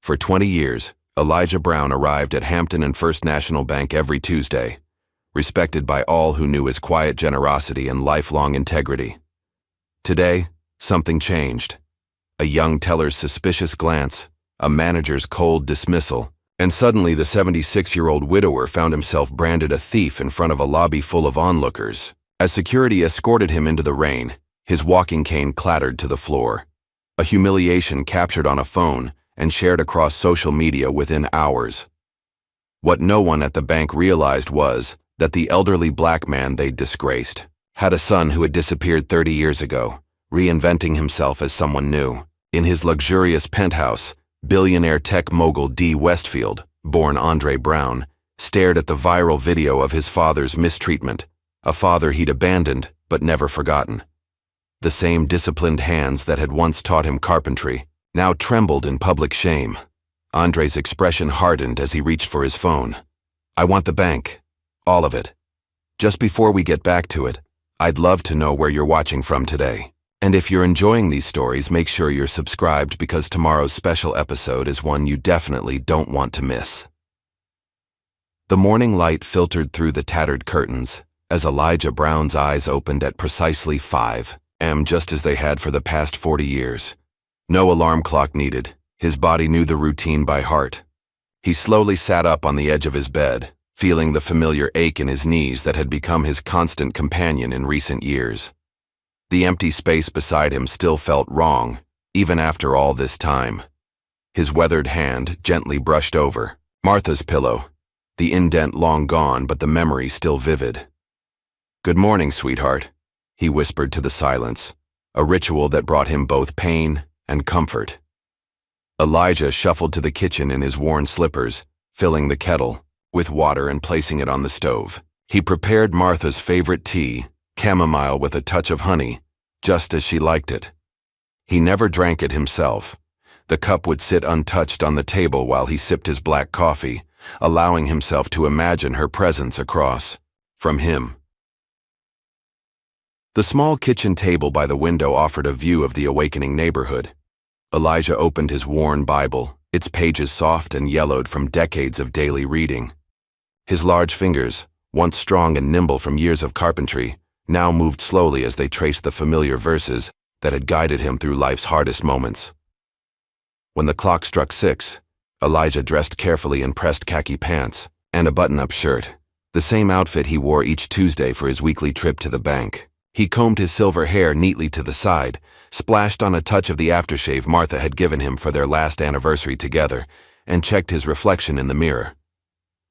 For 20 years, Elijah Brown arrived at Hampton and First National Bank every Tuesday, respected by all who knew his quiet generosity and lifelong integrity. Today, something changed. A young teller's suspicious glance, a manager's cold dismissal, and suddenly the 76-year-old widower found himself branded a thief in front of a lobby full of onlookers. As security escorted him into the rain, his walking cane clattered to the floor. A humiliation captured on a phone and shared across social media within hours. What no one at the bank realized was that the elderly black man they'd disgraced had a son who had disappeared 30 years ago, reinventing himself as someone new. In his luxurious penthouse, billionaire tech mogul D. Westfield, born Andre Brown, stared at the viral video of his father's mistreatment, a father he'd abandoned but never forgotten. The same disciplined hands that had once taught him carpentry now trembled in public shame. Andre's expression hardened as he reached for his phone. "I want the bank. All of it. Just before we get back to it, I'd love to know where you're watching from today. And if you're enjoying these stories, make sure you're subscribed because tomorrow's special episode is one you definitely don't want to miss." The morning light filtered through the tattered curtains as Elijah Brown's eyes opened at precisely 5 a.m. just as they had for the past 40 years. No alarm clock needed. His body knew the routine by heart. He slowly sat up on the edge of his bed, feeling the familiar ache in his knees that had become his constant companion in recent years. The empty space beside him still felt wrong, even after all this time. His weathered hand gently brushed over Martha's pillow, the indent long gone but the memory still vivid. "Good morning, sweetheart," he whispered to the silence, a ritual that brought him both pain and comfort. Elijah shuffled to the kitchen in his worn slippers, filling the kettle with water and placing it on the stove. He prepared Martha's favorite tea, chamomile with a touch of honey, just as she liked it. He never drank it himself. The cup would sit untouched on the table while he sipped his black coffee, allowing himself to imagine her presence across from him. The small kitchen table by the window offered a view of the awakening neighborhood. Elijah opened his worn Bible, its pages soft and yellowed from decades of daily reading. His large fingers, once strong and nimble from years of carpentry, now moved slowly as they traced the familiar verses that had guided him through life's hardest moments. When the clock struck 6, Elijah dressed carefully in pressed khaki pants and a button-up shirt, the same outfit he wore each Tuesday for his weekly trip to the bank. He combed his silver hair neatly to the side, splashed on a touch of the aftershave Martha had given him for their last anniversary together, and checked his reflection in the mirror.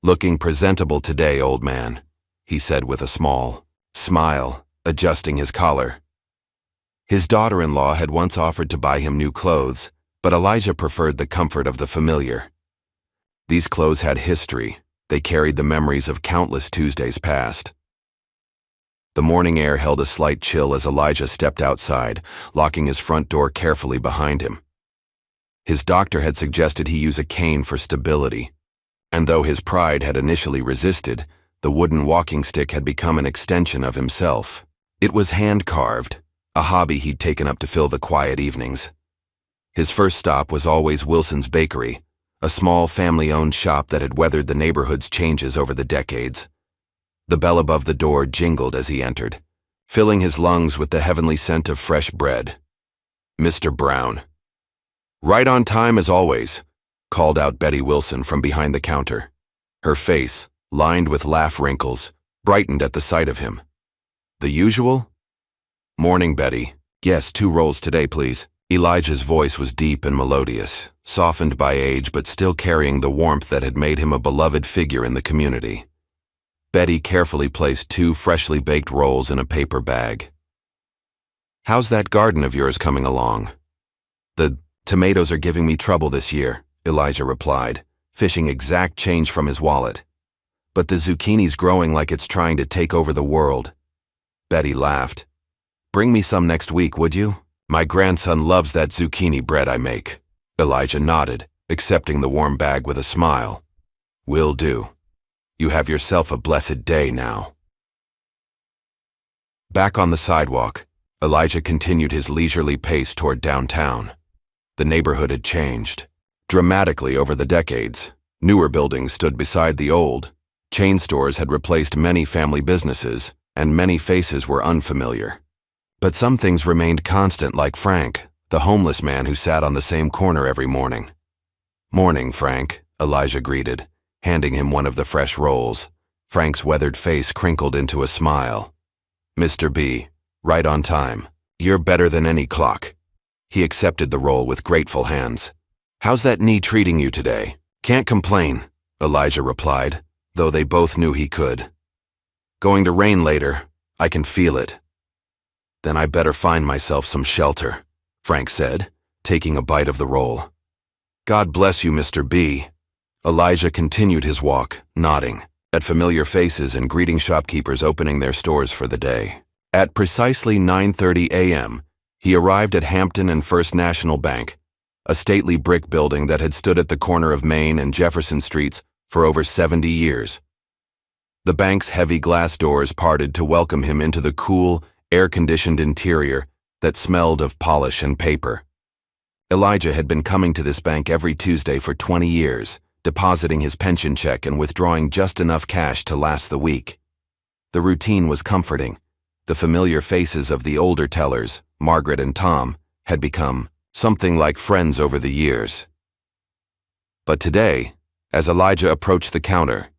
"Looking presentable today, old man," he said with a small smile, adjusting his collar. His daughter-in-law had once offered to buy him new clothes, but Elijah preferred the comfort of the familiar. These clothes had history. They carried the memories of countless Tuesdays past. The morning air held a slight chill as Elijah stepped outside, locking his front door carefully behind him. His doctor had suggested he use a cane for stability, and though his pride had initially resisted, the wooden walking stick had become an extension of himself. It was hand-carved, a hobby he'd taken up to fill the quiet evenings. His first stop was always Wilson's Bakery, a small family-owned shop that had weathered the neighborhood's changes over the decades. The bell above the door jingled as he entered, filling his lungs with the heavenly scent of fresh bread. "Mr. Brown." "Right on time as always," called out Betty Wilson from behind the counter. Her face, lined with laugh wrinkles, brightened at the sight of him. "The usual?" "Morning, Betty. Yes, 2 rolls today, please." Elijah's voice was deep and melodious, softened by age but still carrying the warmth that had made him a beloved figure in the community. Betty carefully placed 2 freshly baked rolls in a paper bag. "How's that garden of yours coming along?" "The tomatoes are giving me trouble this year," Elijah replied, fishing exact change from his wallet. "But the zucchini's growing like it's trying to take over the world." Betty laughed. "Bring me some next week, would you? My grandson loves that zucchini bread I make." Elijah nodded, accepting the warm bag with a smile. "Will do. You have yourself a blessed day now." Back on the sidewalk, Elijah continued his leisurely pace toward downtown. The neighborhood had changed. dramatically over the decades. Newer buildings stood beside the old. Chain stores had replaced many family businesses, and many faces were unfamiliar. But some things remained constant, like Frank, the homeless man who sat on the same corner every morning. "Morning, Frank," Elijah greeted, handing him one of the fresh rolls. Frank's weathered face crinkled into a smile. "Mr. B, right on time. You're better than any clock." He accepted the roll with grateful hands. "How's that knee treating you today?" "Can't complain," Elijah replied, though they both knew he could. "Going to rain later. I can feel it." "Then I better find myself some shelter," Frank said, taking a bite of the roll. "God bless you, Mr. B." Elijah continued his walk, nodding at familiar faces and greeting shopkeepers opening their stores for the day. At precisely 9:30 a.m., he arrived at Hampton and First National Bank, a stately brick building that had stood at the corner of Main and Jefferson Streets for over 70 years. The bank's heavy glass doors parted to welcome him into the cool, air-conditioned interior that smelled of polish and paper. Elijah had been coming to this bank every Tuesday for 20 years, depositing his pension check and withdrawing just enough cash to last the week. The routine was comforting. The familiar faces of the older tellers, Margaret and Tom, had become something like friends over the years. But today, as Elijah approached the counter,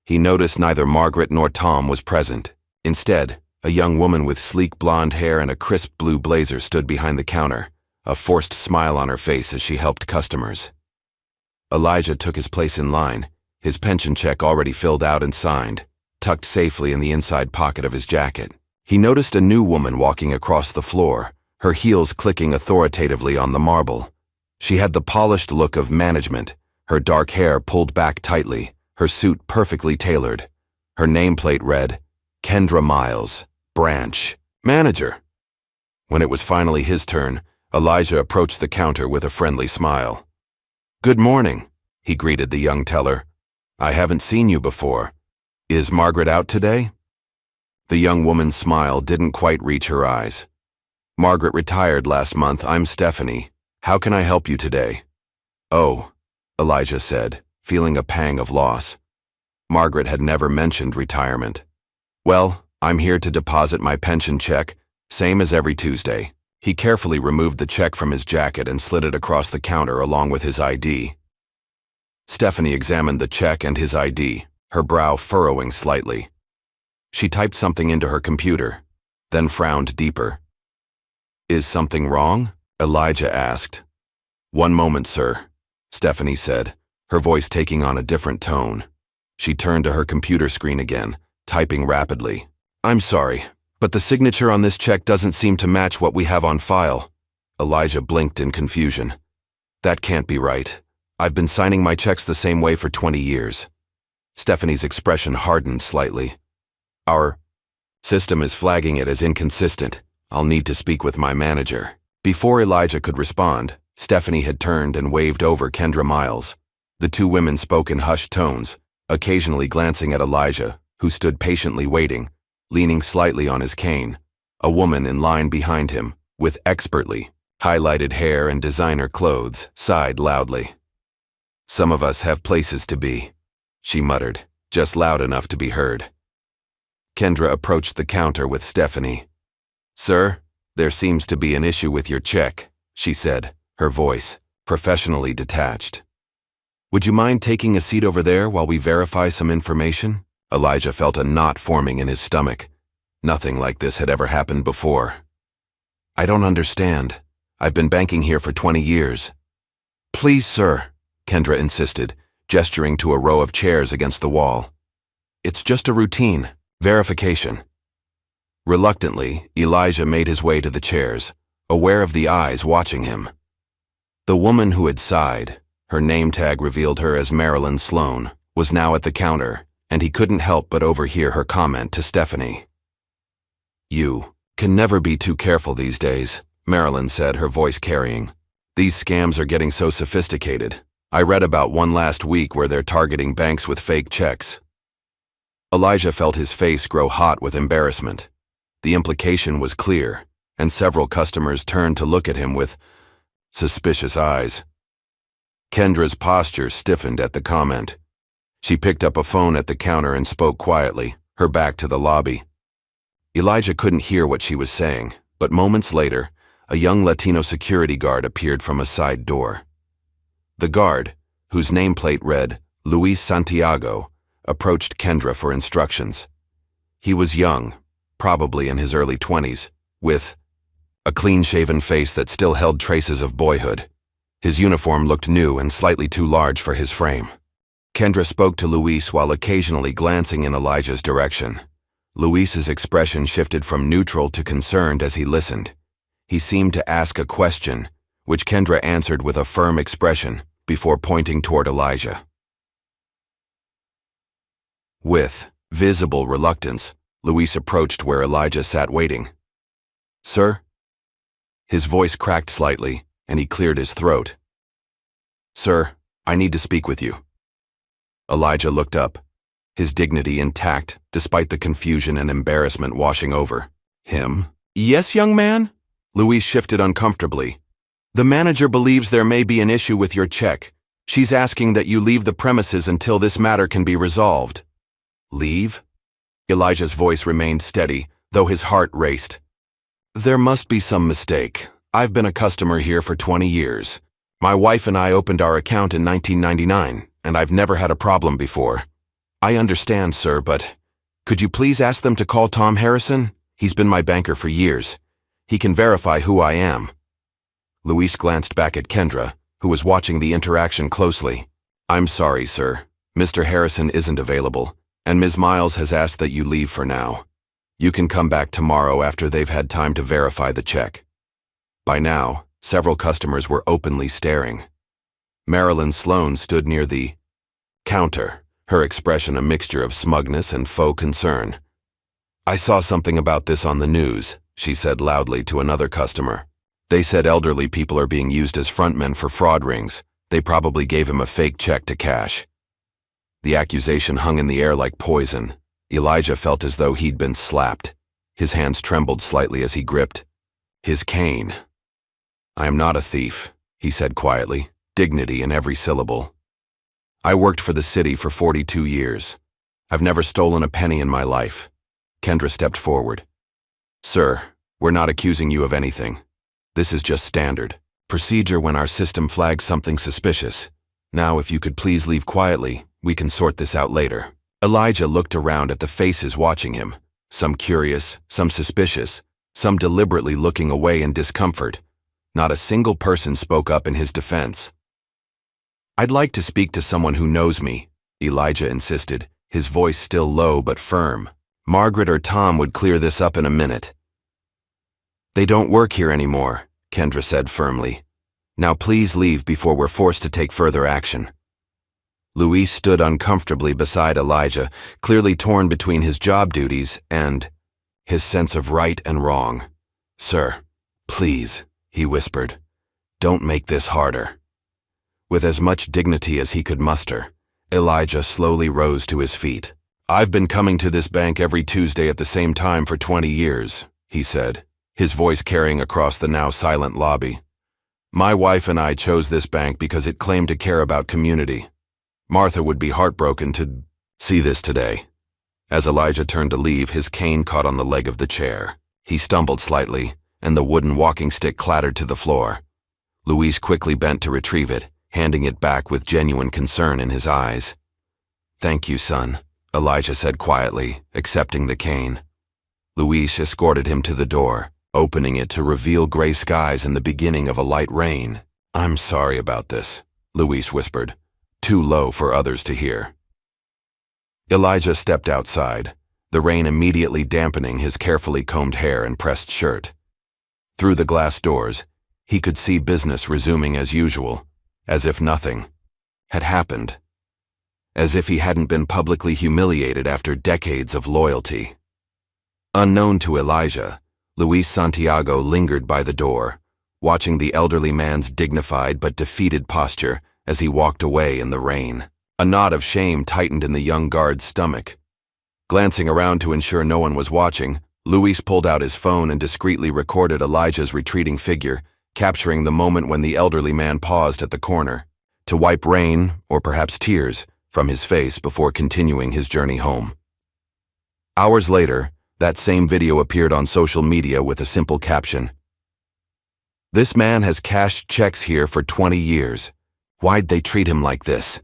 he noticed neither Margaret nor Tom was present. Instead, a young woman with sleek blonde hair and a crisp blue blazer stood behind the counter, a forced smile on her face as she helped customers. Elijah took his place in line, his pension check already filled out and signed, tucked safely in the inside pocket of his jacket. He noticed a new woman walking across the floor, her heels clicking authoritatively on the marble. She had the polished look of management, her dark hair pulled back tightly, her suit perfectly tailored. Her nameplate read, "Kendra Miles, Branch, Manager." When it was finally his turn, Elijah approached the counter with a friendly smile. "Good morning," he greeted the young teller. "I haven't seen you before. Is Margaret out today?" The young woman's smile didn't quite reach her eyes. "Margaret retired last month. I'm Stephanie. How can I help you today?" "Oh," Elijah said, feeling a pang of loss. Margaret had never mentioned retirement. "Well, I'm here to deposit my pension check, same as every Tuesday." He carefully removed the check from his jacket and slid it across the counter along with his ID. Stephanie examined the check and his ID, her brow furrowing slightly. She typed something into her computer, then frowned deeper. "Is something wrong?" Elijah asked. "One moment, sir," Stephanie said, her voice taking on a different tone. She turned to her computer screen again, typing rapidly. "I'm sorry, but the signature on this check doesn't seem to match what we have on file." Elijah blinked in confusion. "That can't be right. I've been signing my checks the same way for 20 years. Stephanie's expression hardened slightly. "Our system is flagging it as inconsistent. I'll need to speak with my manager." Before Elijah could respond, Stephanie had turned and waved over Kendra Miles. The two women spoke in hushed tones, occasionally glancing at Elijah, who stood patiently waiting, leaning slightly on his cane. A woman in line behind him, with expertly highlighted hair and designer clothes, sighed loudly. "Some of us have places to be," she muttered, just loud enough to be heard. Kendra approached the counter with Stephanie. "Sir, there seems to be an issue with your check," she said, her voice professionally detached. "Would you mind taking a seat over there while we verify some information?" Elijah felt a knot forming in his stomach. Nothing like this had ever happened before. "I don't understand. I've been banking here for 20 years. "Please, sir," Kendra insisted, gesturing to a row of chairs against the wall. "It's just a routine verification." Reluctantly, Elijah made his way to the chairs, aware of the eyes watching him. The woman who had sighed, her name tag revealed her as Marilyn Sloan, was now at the counter, and he couldn't help but overhear her comment to Stephanie. "You can never be too careful these days," Marilyn said, her voice carrying. "These scams are getting so sophisticated. I read about one last week where they're targeting banks with fake checks." Elijah felt his face grow hot with embarrassment. The implication was clear, and several customers turned to look at him with suspicious eyes. Kendra's posture stiffened at the comment. She picked up a phone at the counter and spoke quietly, her back to the lobby. Elijah couldn't hear what she was saying, but moments later, a young Latino security guard appeared from a side door. The guard, whose nameplate read Luis Santiago, approached Kendra for instructions. He was young, probably in his early 20s, with a clean-shaven face that still held traces of boyhood. His uniform looked new and slightly too large for his frame. Kendra spoke to Luis while occasionally glancing in Elijah's direction. Luis's expression shifted from neutral to concerned as he listened. He seemed to ask a question, which Kendra answered with a firm expression before pointing toward Elijah. With visible reluctance, Luis approached where Elijah sat waiting. "Sir?" His voice cracked slightly, and he cleared his throat. "Sir, I need to speak with you." Elijah looked up, his dignity intact despite the confusion and embarrassment washing over him. "Yes, young man?" Luis shifted uncomfortably. "The manager believes there may be an issue with your check. She's asking that you leave the premises until this matter can be resolved." "Leave?" Elijah's voice remained steady, though his heart raced. "There must be some mistake. I've been a customer here for 20 years. My wife and I opened our account in 1999, and I've never had a problem before." "I understand, sir, but could you please ask them to call Tom Harrison? He's been my banker for years. He can verify who I am." Luis glanced back at Kendra, who was watching the interaction closely. "I'm sorry, sir. Mr. Harrison isn't available, and Ms. Miles has asked that you leave for now. You can come back tomorrow after they've had time to verify the check." By now, several customers were openly staring. Marilyn Sloan stood near the counter, her expression a mixture of smugness and faux concern. "I saw something about this on the news," she said loudly to another customer. "They said elderly people are being used as frontmen for fraud rings. They probably gave him a fake check to cash." The accusation hung in the air like poison. Elijah felt as though he'd been slapped. His hands trembled slightly as he gripped his cane. "I am not a thief," he said quietly, dignity in every syllable. "I worked for the city for 42 years. I've never stolen a penny in my life." Kendra stepped forward. "Sir, we're not accusing you of anything. This is just standard procedure when our system flags something suspicious. Now, if you could please leave quietly, we can sort this out later." Elijah looked around at the faces watching him, some curious, some suspicious, some deliberately looking away in discomfort. Not a single person spoke up in his defense. "I'd like to speak to someone who knows me," Elijah insisted, his voice still low but firm. "Margaret or Tom would clear this up in a minute." "They don't work here anymore," Kendra said firmly. "Now please leave before we're forced to take further action." Luis stood uncomfortably beside Elijah, clearly torn between his job duties and his sense of right and wrong. "Sir, please," he whispered, "don't make this harder." With as much dignity as he could muster, Elijah slowly rose to his feet. "I've been coming to this bank every Tuesday at the same time for 20 years, he said, his voice carrying across the now silent lobby. "My wife and I chose this bank because it claimed to care about community. Martha would be heartbroken to see this today." As Elijah turned to leave, his cane caught on the leg of the chair. He stumbled slightly, and the wooden walking stick clattered to the floor. Luis quickly bent to retrieve it, handing it back with genuine concern in his eyes. "Thank you, son," Elijah said quietly, accepting the cane. Luis escorted him to the door, opening it to reveal gray skies and the beginning of a light rain. "I'm sorry about this," Luis whispered, too low for others to hear. Elijah stepped outside, the rain immediately dampening his carefully combed hair and pressed shirt. Through the glass doors, he could see business resuming as usual, as if nothing had happened, as if he hadn't been publicly humiliated after decades of loyalty. Unknown to Elijah, Luis Santiago lingered by the door, watching the elderly man's dignified but defeated posture as he walked away in the rain. A knot of shame tightened in the young guard's stomach. Glancing around to ensure no one was watching, Luis pulled out his phone and discreetly recorded Elijah's retreating figure, capturing the moment when the elderly man paused at the corner. to wipe rain, or perhaps tears, from his face before continuing his journey home. Hours later, that same video appeared on social media with a simple caption. "This man has cashed checks here for 20 years. Why'd they treat him like this?"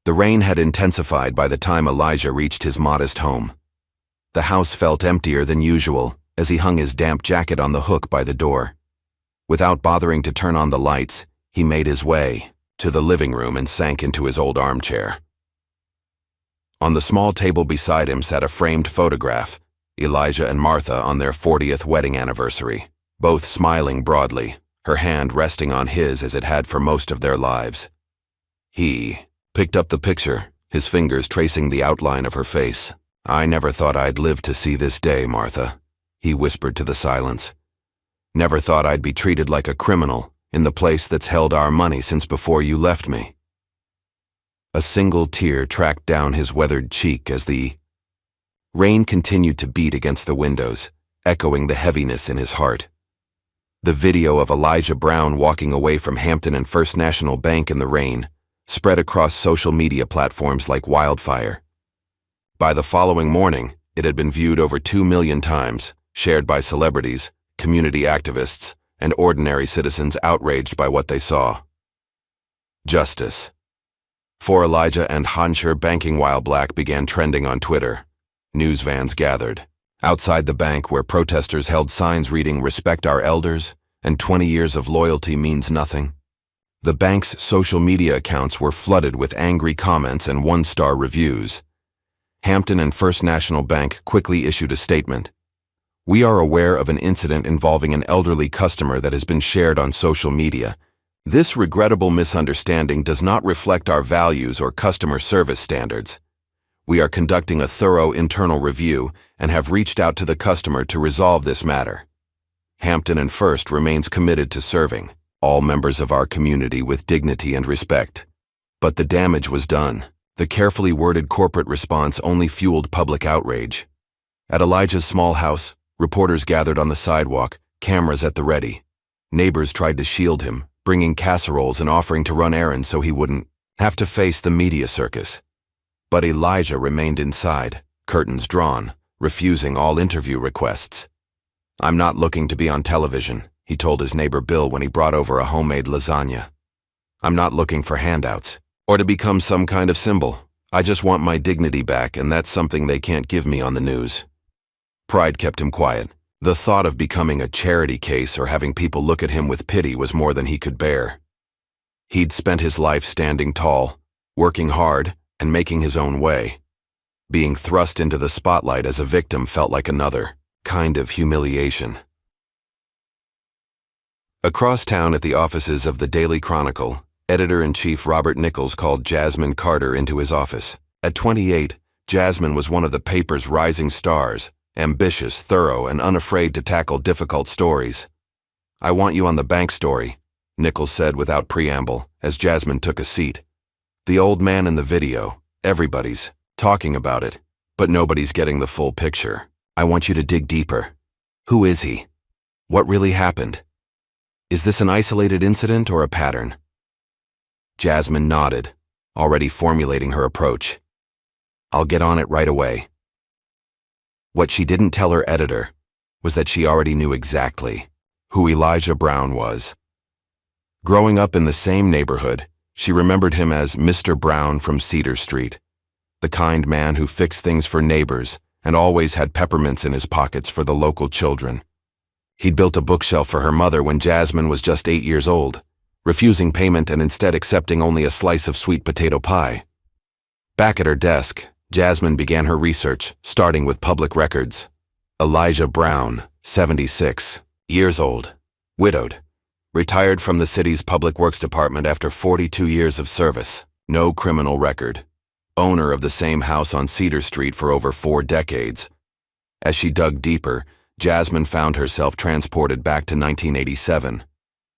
The rain had intensified by the time Elijah reached his modest home. The house felt emptier than usual as he hung his damp jacket on the hook by the door. Without bothering to turn on the lights, he made his way to the living room and sank into his old armchair. On the small table beside him sat a framed photograph, Elijah and Martha on their 40th wedding anniversary, both smiling broadly, her hand resting on his as it had for most of their lives. He picked up the picture, his fingers tracing the outline of her face. "I never thought I'd live to see this day, Martha," he whispered to the silence. "Never thought I'd be treated like a criminal in the place that's held our money since before you left me." A single tear tracked down his weathered cheek as the rain continued to beat against the windows, echoing the heaviness in his heart. The video of Elijah Brown walking away from Hampton and First National Bank in the rain spread across social media platforms like wildfire. By the following morning, it had been viewed over 2 million times, shared by celebrities, community activists, and ordinary citizens outraged by what they saw. Justice for Elijah and Hansher banking while black began trending on Twitter. News vans gathered outside the bank where protesters held signs reading "Respect our elders" and 20 years of loyalty means nothing. The bank's social media accounts were flooded with angry comments and one-star reviews. Hampton and First National Bank quickly issued a statement. "We are aware of an incident involving an elderly customer that has been shared on social media. This regrettable misunderstanding does not reflect our values or customer service standards. We are conducting a thorough internal review and have reached out to the customer to resolve this matter. Hampton and First remains committed to serving all members of our community with dignity and respect." But the damage was done. The carefully worded corporate response only fueled public outrage. At Elijah's small house, reporters gathered on the sidewalk, cameras at the ready. Neighbors tried to shield him, bringing casseroles and offering to run errands so he wouldn't have to face the media circus. But Elijah remained inside, curtains drawn, refusing all interview requests. "I'm not looking to be on television," he told his neighbor Bill when he brought over a homemade lasagna. "I'm not looking for handouts or to become some kind of symbol. I just want my dignity back, and that's something they can't give me on the news." Pride kept him quiet. The thought of becoming a charity case or having people look at him with pity was more than he could bear. He'd spent his life standing tall, working hard, and making his own way. Being thrust into the spotlight as a victim felt like another kind of humiliation. Across town at the offices of the Daily Chronicle, Editor-in-Chief Robert Nichols called Jasmine Carter into his office. At 28, Jasmine was one of the paper's rising stars, ambitious, thorough, and unafraid to tackle difficult stories. "I want you on the bank story," Nichols said without preamble, as Jasmine took a seat. "The old man in the video, everybody's talking about it, but nobody's getting the full picture. I want you to dig deeper. Who is he? What really happened? Is this an isolated incident or a pattern?" Jasmine nodded, already formulating her approach. "I'll get on it right away." What she didn't tell her editor was that she already knew exactly who Elijah Brown was. Growing up in the same neighborhood, she remembered him as Mr. Brown from Cedar Street, the kind man who fixed things for neighbors and always had peppermints in his pockets for the local children. He'd built a bookshelf for her mother when Jasmine was just 8 years old, refusing payment and instead accepting only a slice of sweet potato pie. Back at her desk, Jasmine began her research, starting with public records. Elijah Brown, 76 years old, widowed, retired from the city's public works department after 42 years of service, no criminal record, owner of the same house on Cedar Street for over 4 decades. As she dug deeper, Jasmine found herself transported back to 1987.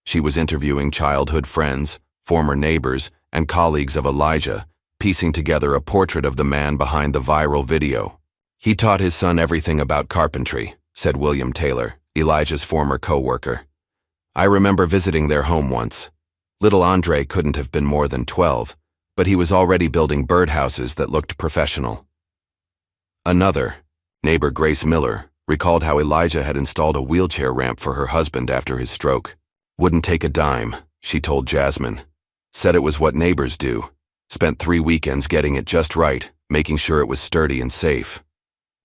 She was interviewing childhood friends, former neighbors, and colleagues of Elijah, piecing together a portrait of the man behind the viral video. "He taught his son everything about carpentry," said William Taylor, Elijah's former co-worker. "I remember visiting their home once. Little Andre couldn't have been more than 12, but he was already building birdhouses that looked professional. Another, neighbor Grace Miller, recalled how Elijah had installed a wheelchair ramp for her husband after his stroke. Wouldn't take a dime, she told Jasmine. Said it was what neighbors do. Spent 3 weekends getting it just right, making sure it was sturdy and safe.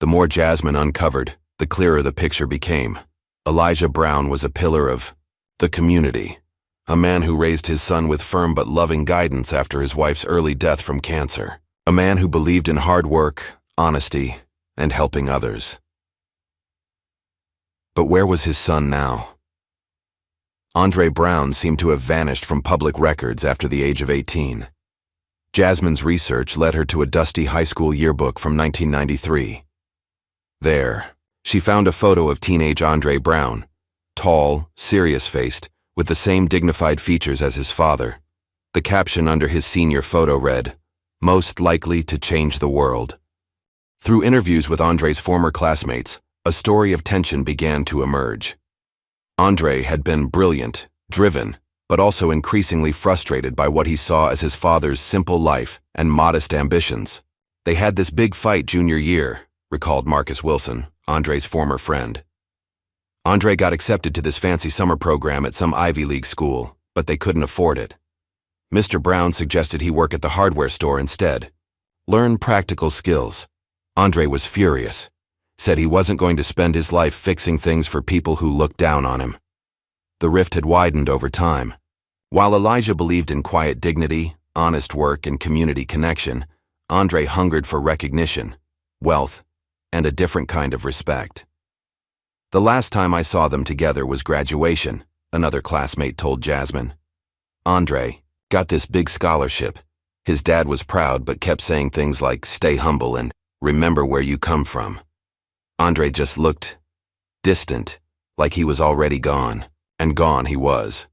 The more Jasmine uncovered, the clearer the picture became. Elijah Brown was a pillar of the community, a man who raised his son with firm but loving guidance after his wife's early death from cancer, a man who believed in hard work, honesty, and helping others. But where was his son now? Andre Brown seemed to have vanished from public records after the age of 18. Jasmine's research led her to a dusty high school yearbook from 1993. There, she found a photo of teenage Andre Brown, tall, serious-faced, with the same dignified features as his father. The caption under his senior photo read, "Most likely to change the world." Through interviews with Andre's former classmates, a story of tension began to emerge. Andre had been brilliant, driven, but also increasingly frustrated by what he saw as his father's simple life and modest ambitions. They had this big fight junior year, recalled Marcus Wilson, Andre's former friend. Andre got accepted to this fancy summer program at some Ivy League school, but they couldn't afford it. Mr. Brown suggested he work at the hardware store instead. Learn practical skills. Andre was furious. Said he wasn't going to spend his life fixing things for people who looked down on him. The rift had widened over time. While Elijah believed in quiet dignity, honest work, and community connection, Andre hungered for recognition, wealth, and a different kind of respect. The last time I saw them together was graduation, another classmate told Jasmine. Andre got this big scholarship. His dad was proud but kept saying things like, "Stay humble" and "Remember where you come from." Andre just looked distant, like he was already gone, and gone he was.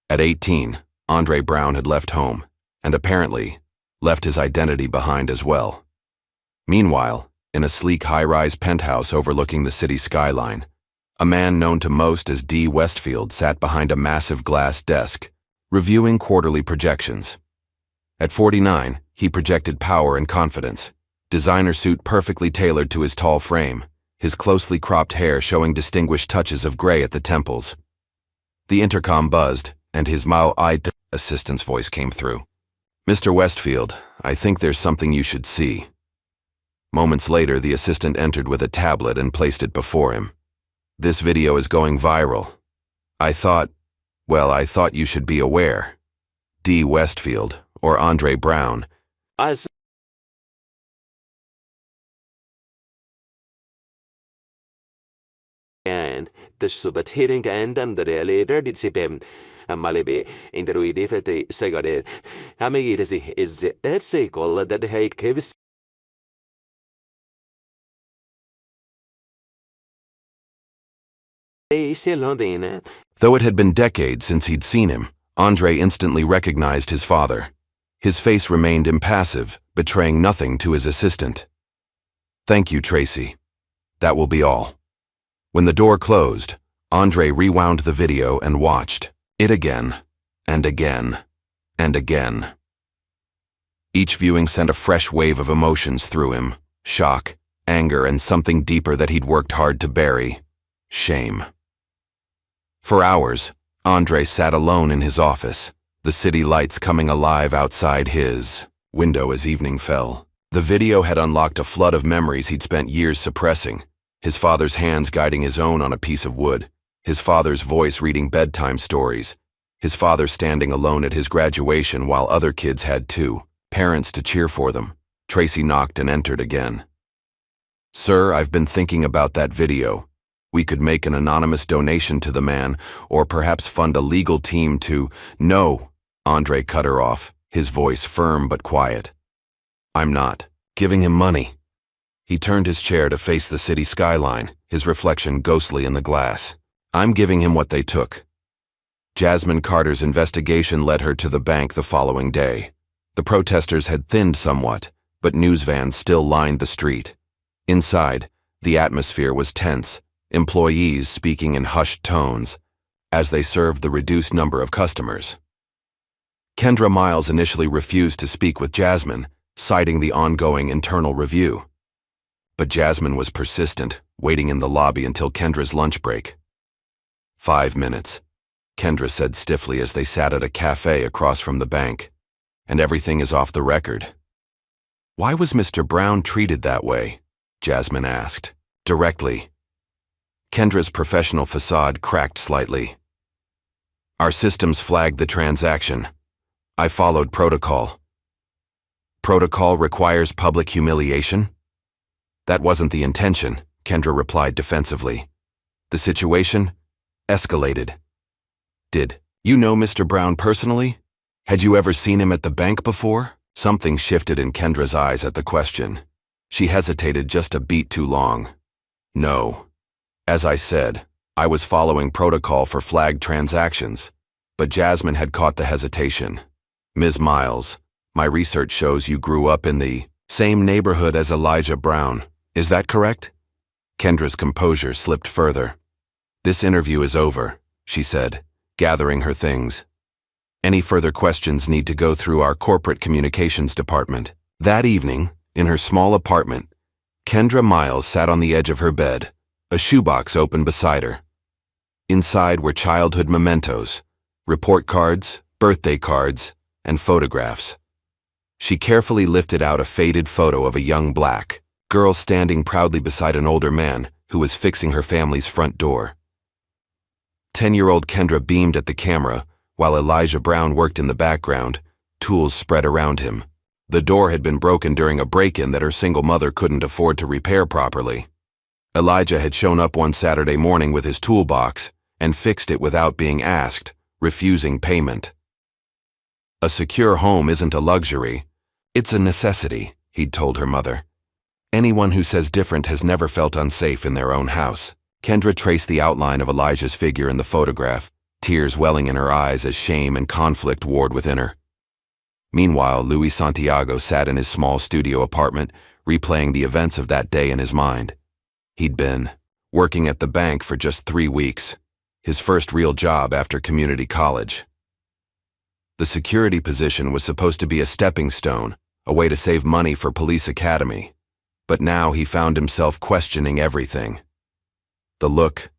At 18, Andre Brown had left home, and apparently left his identity behind as well. Meanwhile, in a sleek high-rise penthouse overlooking the city skyline, a man known to most as D. Westfield sat behind a massive glass desk, reviewing quarterly projections. At 49, he projected power and confidence, designer suit perfectly tailored to his tall frame, his closely cropped hair showing distinguished touches of gray at the temples. The intercom buzzed, and his mild-eyed assistant's voice came through. "Mr. Westfield, I think there's something you should see." Moments later, the assistant entered with a tablet and placed it before him. "This video is going viral. I thought you should be aware. D. Westfield, or Andre Brown, and the subatiring and the later did sipem and Malibi in the Ruidifete Segade. Amigitasi is the sequel that hate caves. Though it had been decades since he'd seen him, Andre instantly recognized his father. His face remained impassive, betraying nothing to his assistant. "Thank you, Tracy. That will be all." When the door closed, Andre rewound the video and watched it again, and again, and again. Each viewing sent a fresh wave of emotions through him: shock, anger, and something deeper that he'd worked hard to bury: shame. For hours, Andre sat alone in his office, the city lights coming alive outside his window as evening fell. The video had unlocked a flood of memories he'd spent years suppressing. His father's hands guiding his own on a piece of wood, his father's voice reading bedtime stories, his father standing alone at his graduation while other kids had too, parents to cheer for them. Tracy knocked and entered again. "Sir, I've been thinking about that video. We could make an anonymous donation to the man, or perhaps fund a legal team to—" "No," Andre cut her off, his voice firm but quiet. "I'm not giving him money." He turned his chair to face the city skyline, his reflection ghostly in the glass. "I'm giving him what they took." Jasmine Carter's investigation led her to the bank the following day. The protesters had thinned somewhat, but news vans still lined the street. Inside, the atmosphere was tense, employees speaking in hushed tones as they served the reduced number of customers. Kendra Miles initially refused to speak with Jasmine, citing the ongoing internal review. But Jasmine was persistent, waiting in the lobby until Kendra's lunch break. 5 minutes, Kendra said stiffly as they sat at a cafe across from the bank. And everything is off the record. Why was Mr. Brown treated that way? Jasmine asked, directly. Kendra's professional facade cracked slightly. Our systems flagged the transaction. I followed protocol. Protocol requires public humiliation? That wasn't the intention, Kendra replied defensively. The situation escalated. Did you know Mr. Brown personally? Had you ever seen him at the bank before? Something shifted in Kendra's eyes at the question. She hesitated just a beat too long. No. As I said, I was following protocol for flagged transactions, but Jasmine had caught the hesitation. Ms. Miles, my research shows you grew up in the same neighborhood as Elijah Brown. Is that correct? Kendra's composure slipped further. This interview is over, she said, gathering her things. Any further questions need to go through our corporate communications department. That evening, in her small apartment, Kendra Miles sat on the edge of her bed, a shoebox open beside her. Inside were childhood mementos, report cards, birthday cards, and photographs. She carefully lifted out a faded photo of a young black girl standing proudly beside an older man who was fixing her family's front door. 10-year-old Kendra beamed at the camera, while Elijah Brown worked in the background, tools spread around him. The door had been broken during a break-in that her single mother couldn't afford to repair properly. Elijah had shown up one Saturday morning with his toolbox and fixed it without being asked, refusing payment. A secure home isn't a luxury, it's a necessity, he'd told her mother. Anyone who says different has never felt unsafe in their own house. Kendra traced the outline of Elijah's figure in the photograph, tears welling in her eyes as shame and conflict warred within her. Meanwhile, Luis Santiago sat in his small studio apartment, replaying the events of that day in his mind. He'd been working at the bank for just 3 weeks, his first real job after community college. The security position was supposed to be a stepping stone, a way to save money for police academy. But now he found himself questioning everything. The look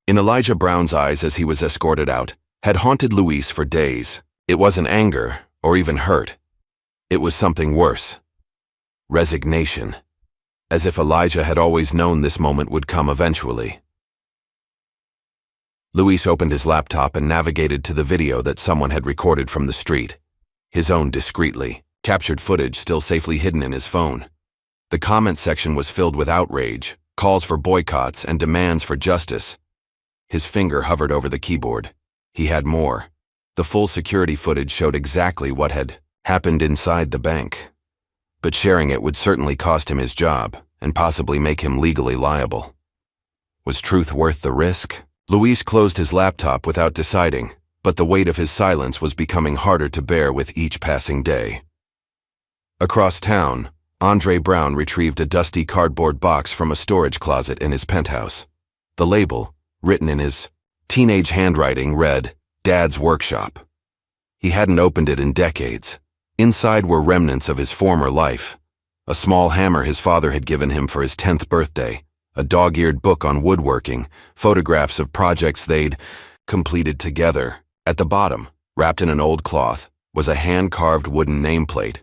in Elijah Brown's eyes as he was escorted out had haunted Luis for days. It wasn't anger or even hurt. It was something worse. Resignation. As if Elijah had always known this moment would come eventually. Luis opened his laptop and navigated to the video that someone had recorded from the street. His own discreetly, captured footage still safely hidden in his phone. The comment section was filled with outrage, calls for boycotts, and demands for justice. His finger hovered over the keyboard. He had more. The full security footage showed exactly what had happened inside the bank. But sharing it would certainly cost him his job, and possibly make him legally liable. Was truth worth the risk? Luis closed his laptop without deciding, but the weight of his silence was becoming harder to bear with each passing day. Across town, Andre Brown retrieved a dusty cardboard box from a storage closet in his penthouse. The label, written in his teenage handwriting, read, "Dad's Workshop." He hadn't opened it in decades. Inside were remnants of his former life. A small hammer his father had given him for his 10th birthday, a dog-eared book on woodworking, photographs of projects they'd completed together. At the bottom, wrapped in an old cloth, was a hand-carved wooden nameplate.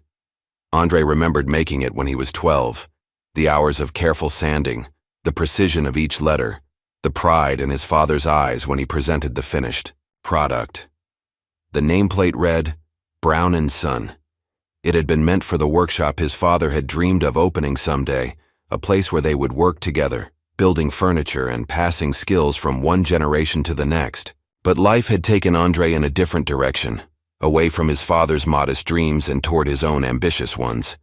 Andre remembered making it when he was 12. The hours of careful sanding, the precision of each letter, the pride in his father's eyes when he presented the finished product. The nameplate read, "Brown and Son." It had been meant for the workshop his father had dreamed of opening someday, a place where they would work together, building furniture and passing skills from one generation to the next. But life had taken Andre in a different direction, away from his father's modest dreams and toward his own ambitious ones.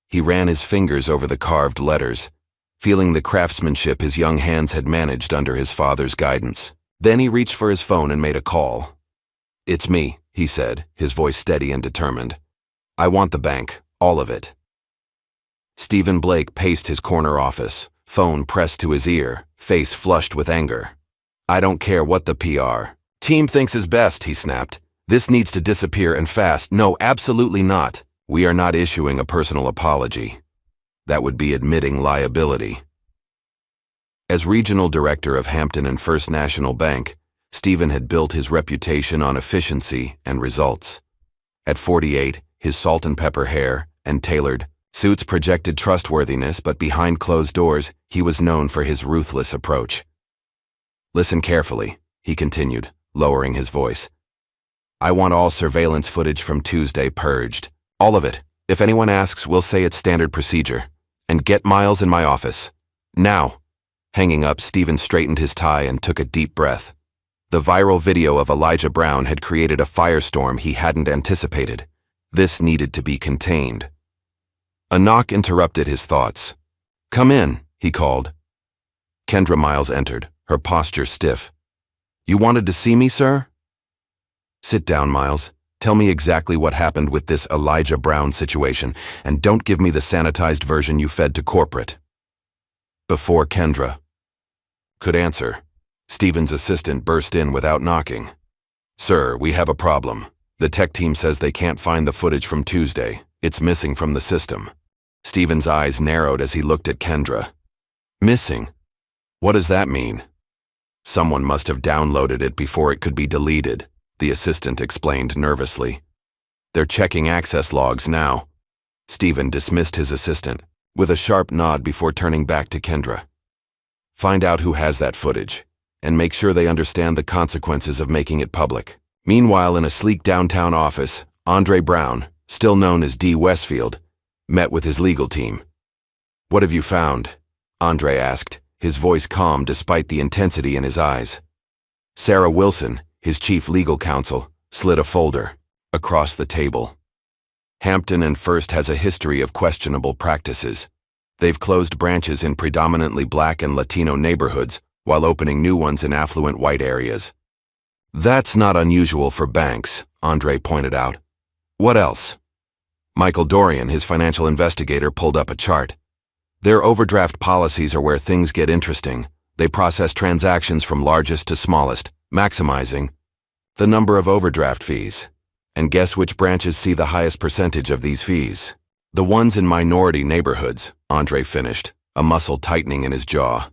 He ran his fingers over the carved letters, feeling the craftsmanship his young hands had managed under his father's guidance. Then he reached for his phone and made a call. "It's me," he said, his voice steady and determined. "I want the bank, all of it." Stephen Blake paced his corner office, phone pressed to his ear, face flushed with anger. "I don't care what the PR team thinks is best," he snapped. This needs to disappear and fast. No, absolutely not. We are not issuing a personal apology. That would be admitting liability. As regional director of Hampton and First National Bank, Stephen had built his reputation on efficiency and results. At 48, his salt and pepper hair and tailored suits projected trustworthiness, but behind closed doors, he was known for his ruthless approach. Listen carefully, he continued, lowering his voice. I want all surveillance footage from Tuesday purged. All of it. If anyone asks, we'll say it's standard procedure. And get Miles in my office. Now. Hanging up, Stephen straightened his tie and took a deep breath. The viral video of Elijah Brown had created a firestorm he hadn't anticipated. This needed to be contained. A knock interrupted his thoughts. Come in, he called. Kendra Miles entered, her posture stiff. You wanted to see me, sir? Sit down, Miles. Tell me exactly what happened with this Elijah Brown situation, and don't give me the sanitized version you fed to corporate. Before Kendra could answer, Stephen's assistant burst in without knocking. Sir, we have a problem. The tech team says they can't find the footage from Tuesday. It's missing from the system. Stephen's eyes narrowed as he looked at Kendra. Missing? What does that mean? Someone must have downloaded it before it could be deleted, the assistant explained nervously. They're checking access logs now. Stephen dismissed his assistant, with a sharp nod before turning back to Kendra. Find out who has that footage, and make sure they understand the consequences of making it public. Meanwhile, in a sleek downtown office, Andre Brown, still known as D. Westfield, met with his legal team. What have you found? Andre asked, his voice calm despite the intensity in his eyes. Sarah Wilson, his chief legal counsel, slid a folder across the table. Hampton and First has a history of questionable practices. They've closed branches in predominantly Black and Latino neighborhoods while opening new ones in affluent white areas. That's not unusual for banks, Andre pointed out. What else? Michael Dorian, his financial investigator, pulled up a chart. Their overdraft policies are where things get interesting. They process transactions from largest to smallest, maximizing the number of overdraft fees. And guess which branches see the highest percentage of these fees? The ones in minority neighborhoods, Andre finished, a muscle tightening in his jaw.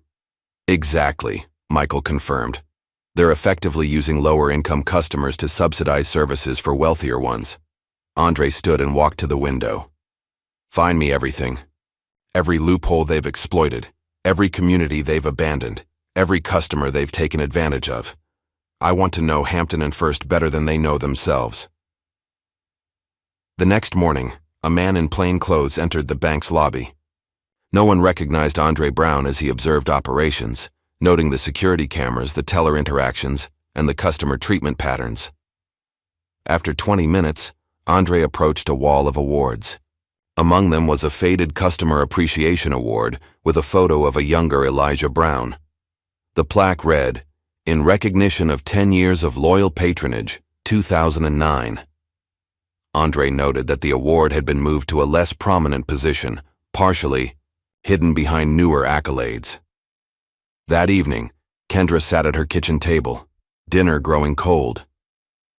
Exactly, Michael confirmed. They're effectively using lower-income customers to subsidize services for wealthier ones. Andre stood and walked to the window. Find me everything. Every loophole they've exploited, every community they've abandoned, every customer they've taken advantage of. I want to know Hampton and First better than they know themselves. The next morning, a man in plain clothes entered the bank's lobby. No one recognized Andre Brown as he observed operations, noting the security cameras, the teller interactions, and the customer treatment patterns. After 20 minutes, Andre approached a wall of awards. Among them was a faded Customer Appreciation Award with a photo of a younger Elijah Brown. The plaque read, "In recognition of 10 years of loyal patronage, 2009. Andre noted that the award had been moved to a less prominent position, partially hidden behind newer accolades. That evening, Kendra sat at her kitchen table, dinner growing cold.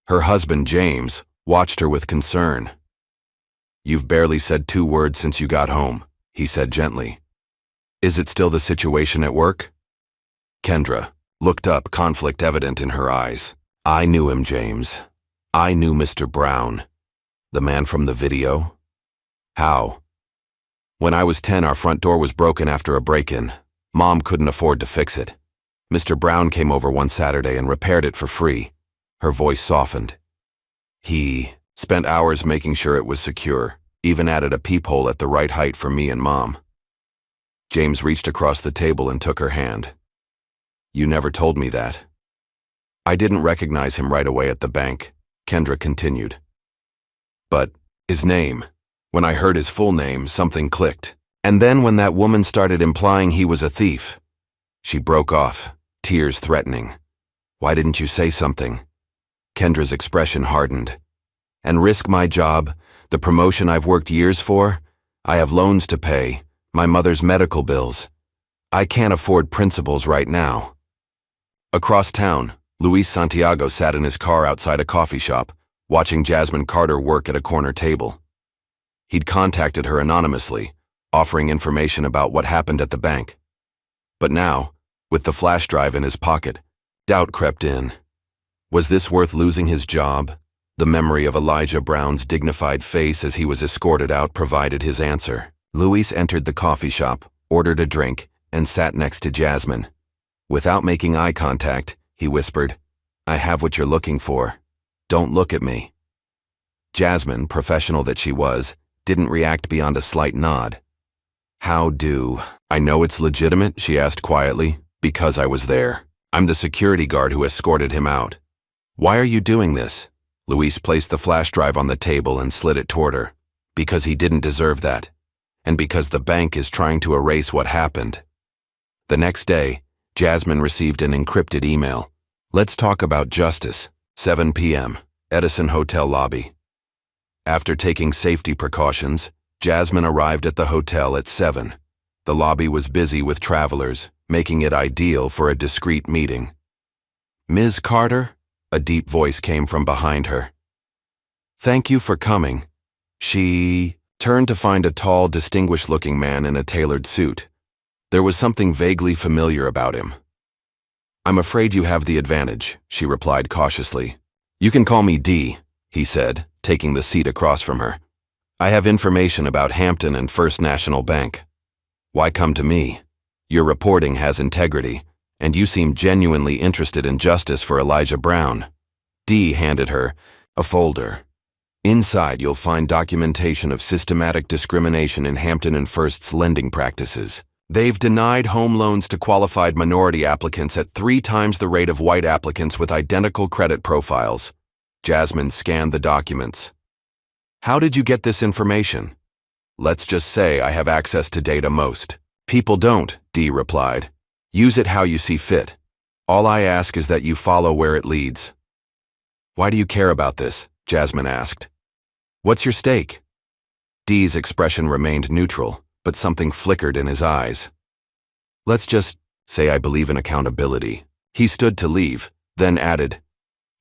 Her husband, James, watched her with concern. You've barely said 2 words since you got home, he said gently. Is it still the situation at work? Kendra looked up, conflict evident in her eyes. I knew him, James. I knew Mr. Brown. The man from the video? How? When I was 10, our front door was broken after a break-in. Mom couldn't afford to fix it. Mr. Brown came over one Saturday and repaired it for free. Her voice softened. He spent hours making sure it was secure, even added a peephole at the right height for me and Mom. James reached across the table and took her hand. You never told me that. I didn't recognize him right away at the bank, Kendra continued. But his name, when I heard his full name, something clicked. And then when that woman started implying he was a thief, she broke off, tears threatening. Why didn't you say something? Kendra's expression hardened. And risk my job, the promotion I've worked years for? I have loans to pay, my mother's medical bills. I can't afford principals right now. Across town, Luis Santiago sat in his car outside a coffee shop, watching Jasmine Carter work at a corner table. He'd contacted her anonymously, offering information about what happened at the bank. But now, with the flash drive in his pocket, doubt crept in. Was this worth losing his job? The memory of Elijah Brown's dignified face as he was escorted out provided his answer. Luis entered the coffee shop, ordered a drink, and sat next to Jasmine. Without making eye contact, he whispered, "I have what you're looking for. Don't look at me." Jasmine, professional that she was, didn't react beyond a slight nod. "How do I know it's legitimate?" she asked quietly. "Because I was there. I'm the security guard who escorted him out." "Why are you doing this?" Luis placed the flash drive on the table and slid it toward her. "Because he didn't deserve that. And because the bank is trying to erase what happened." The next day, Jasmine received an encrypted email. "Let's talk about justice. 7 p.m. Edison Hotel lobby." After taking safety precautions, Jasmine arrived at the hotel at 7. The lobby was busy with travelers, making it ideal for a discreet meeting. "Ms. Carter?" A deep voice came from behind her. "Thank you for coming." She turned to find a tall, distinguished-looking man in a tailored suit. There was something vaguely familiar about him. "I'm afraid you have the advantage," she replied cautiously. "You can call me D," he said, taking the seat across from her. "I have information about Hampton and First National Bank." "Why come to me? Your reporting has integrity, and you seem genuinely interested in justice for Elijah Brown." D handed her a folder. "Inside you'll find documentation of systematic discrimination in Hampton and First's lending practices. They've denied home loans to qualified minority applicants at 3 times the rate of white applicants with identical credit profiles." Jasmine scanned the documents. "How did you get this information?" "Let's just say I have access to data most people don't," D replied. "Use it how you see fit. All I ask is that you follow where it leads." "Why do you care about this?" Jasmine asked. "What's your stake?" D's expression remained neutral, but something flickered in his eyes. "Let's just say I believe in accountability." He stood to leave, then added,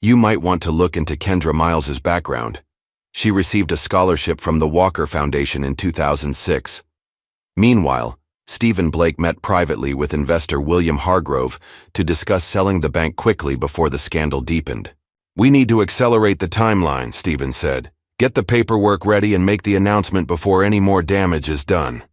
"You might want to look into Kendra Miles's background. She received a scholarship from the Walker Foundation in 2006. Meanwhile, Stephen Blake met privately with investor William Hargrove to discuss selling the bank quickly before the scandal deepened. "We need to accelerate the timeline," Stephen said. "Get the paperwork ready and make the announcement before any more damage is done."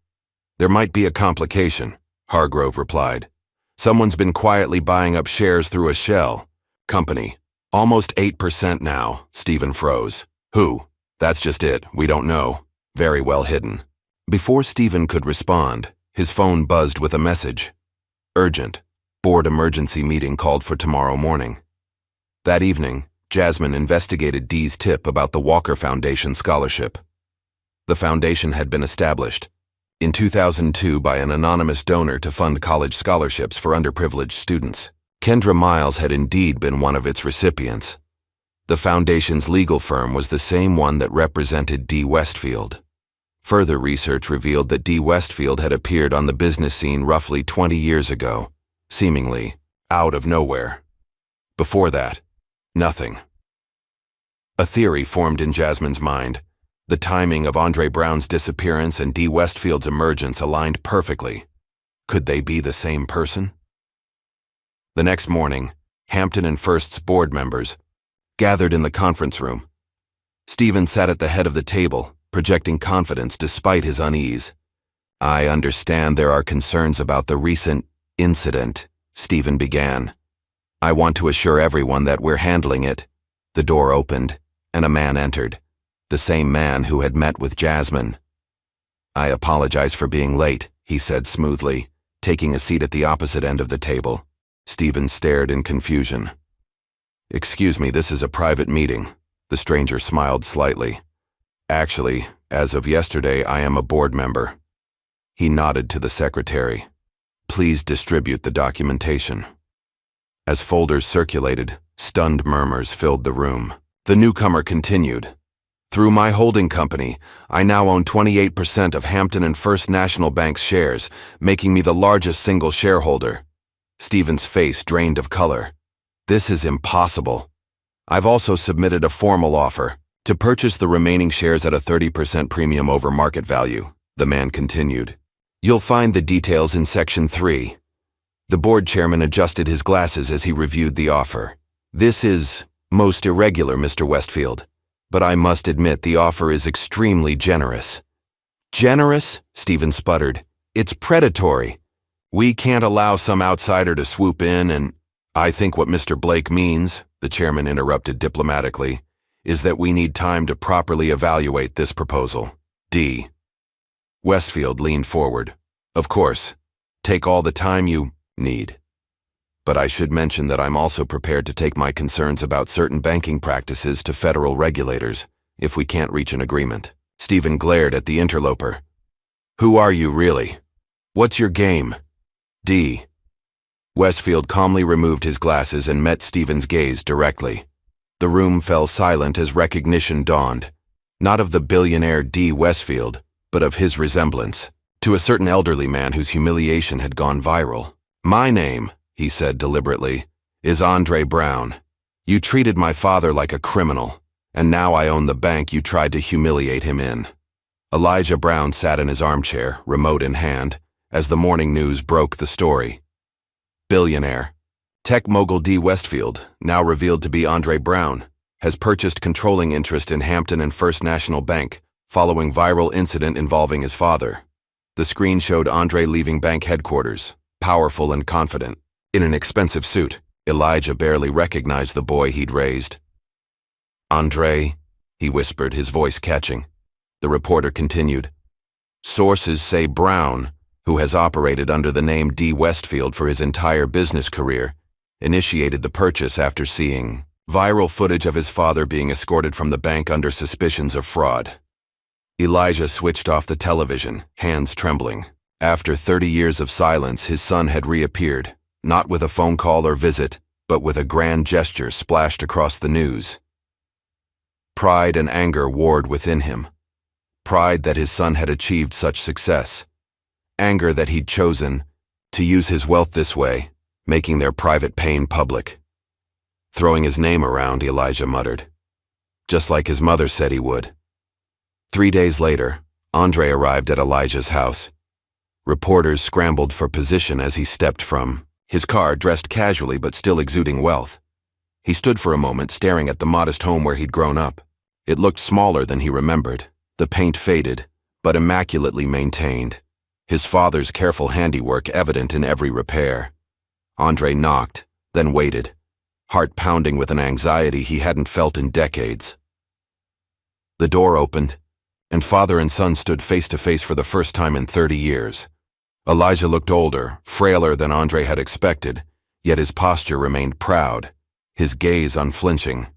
"There might be a complication," Hargrove replied. "Someone's been quietly buying up shares through a shell company. Almost 8% now," Stephen froze. "Who?" "That's just it. We don't know. Very well hidden." Before Stephen could respond, his phone buzzed with a message. "Urgent. Board emergency meeting called for tomorrow morning." That evening, Jasmine investigated Dee's tip about the Walker Foundation scholarship. The foundation had been established in 2002 by an anonymous donor to fund college scholarships for underprivileged students. Kendra Miles had indeed been one of its recipients. The foundation's legal firm was the same one that represented D. Westfield. Further research revealed that D. Westfield had appeared on the business scene roughly 20 years ago, seemingly out of nowhere. Before that, nothing. A theory formed in Jasmine's mind. The timing of Andre Brown's disappearance and D. Westfield's emergence aligned perfectly. Could they be the same person? The next morning, Hampton and First's board members gathered in the conference room. Stephen sat at the head of the table, projecting confidence despite his unease. "I understand there are concerns about the recent incident," Stephen began. "I want to assure everyone that we're handling it." The door opened, and a man entered, the same man who had met with Jasmine. "I apologize for being late," he said smoothly, taking a seat at the opposite end of the table. Stephen stared in confusion. "Excuse me, this is a private meeting." The stranger smiled slightly. "Actually, as of yesterday, I am a board member." He nodded to the secretary. "Please distribute the documentation." As folders circulated, stunned murmurs filled the room. The newcomer continued. "Through my holding company, I now own 28% of Hampton and First National Bank's shares, making me the largest single shareholder." Stephen's face drained of color. "This is impossible." I've also submitted a formal offer to purchase the remaining shares at a 30% premium over market value, the man continued. You'll find the details in Section 3. The board chairman adjusted his glasses as he reviewed the offer. This is most irregular, Mr. Westfield, but I must admit the offer is extremely generous. Generous? Stephen sputtered. It's predatory. We can't allow some outsider to swoop in and— I think what Mr. Blake means, the chairman interrupted diplomatically, is that we need time to properly evaluate this proposal. D. Westfield leaned forward. Of course, take all the time you need. But I should mention that I'm also prepared to take my concerns about certain banking practices to federal regulators if we can't reach an agreement. Stephen glared at the interloper. Who are you, really? What's your game? D. Westfield calmly removed his glasses and met Stephen's gaze directly. The room fell silent as recognition dawned, not of the billionaire D. Westfield, but of his resemblance to a certain elderly man whose humiliation had gone viral. My name, he said deliberately, is Andre Brown. You treated my father like a criminal, and now I own the bank you tried to humiliate him in. Elijah Brown sat in his armchair, remote in hand, as the morning news broke the story. Billionaire. Tech mogul D. Westfield, now revealed to be Andre Brown, has purchased controlling interest in Hampton and First National Bank following viral incident involving his father. The screen showed Andre leaving bank headquarters, powerful and confident. In an expensive suit, Elijah barely recognized the boy he'd raised. Andre, he whispered, his voice catching. The reporter continued. Sources say Brown, who has operated under the name D. Westfield for his entire business career, initiated the purchase after seeing viral footage of his father being escorted from the bank under suspicions of fraud. Elijah switched off the television, hands trembling. After 30 years of silence, his son had reappeared, not with a phone call or visit, but with a grand gesture splashed across the news. Pride and anger warred within him. Pride that his son had achieved such success. Anger that he'd chosen to use his wealth this way, making their private pain public. Throwing his name around, Elijah muttered. Just like his mother said he would. 3 days later, Andre arrived at Elijah's house. Reporters scrambled for position as he stepped from his car, dressed casually but still exuding wealth. He stood for a moment staring at the modest home where he'd grown up. It looked smaller than he remembered, the paint faded, but immaculately maintained. His father's careful handiwork evident in every repair. Andre knocked, then waited, heart pounding with an anxiety he hadn't felt in decades. The door opened, and father and son stood face to face for the first time in 30 years. Elijah looked older, frailer than Andre had expected, yet his posture remained proud, his gaze unflinching.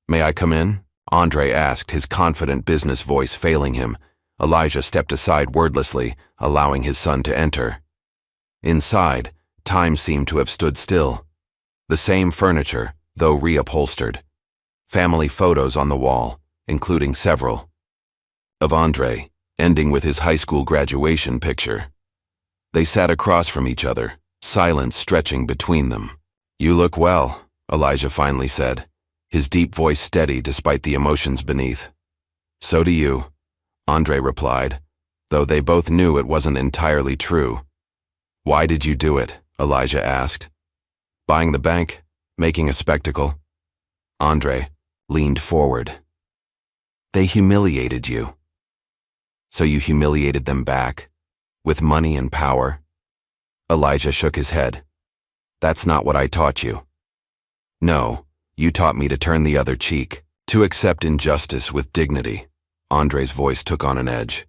May I come in? Andre asked, his confident business voice failing him. Elijah stepped aside wordlessly, allowing his son to enter. Inside, time seemed to have stood still. The same furniture, though reupholstered. Family photos on the wall, including several. Of Andre, ending with his high school graduation picture. They sat across from each other, silence stretching between them. You look well, Elijah finally said, his deep voice steady despite the emotions beneath. So do you, Andre replied, though they both knew it wasn't entirely true. Why did you do it? Elijah asked. Buying the bank? Making a spectacle? Andre leaned forward. They humiliated you. So you humiliated them back, with money and power? Elijah shook his head. That's not what I taught you. No, you taught me to turn the other cheek, to accept injustice with dignity. Andre's voice took on an edge.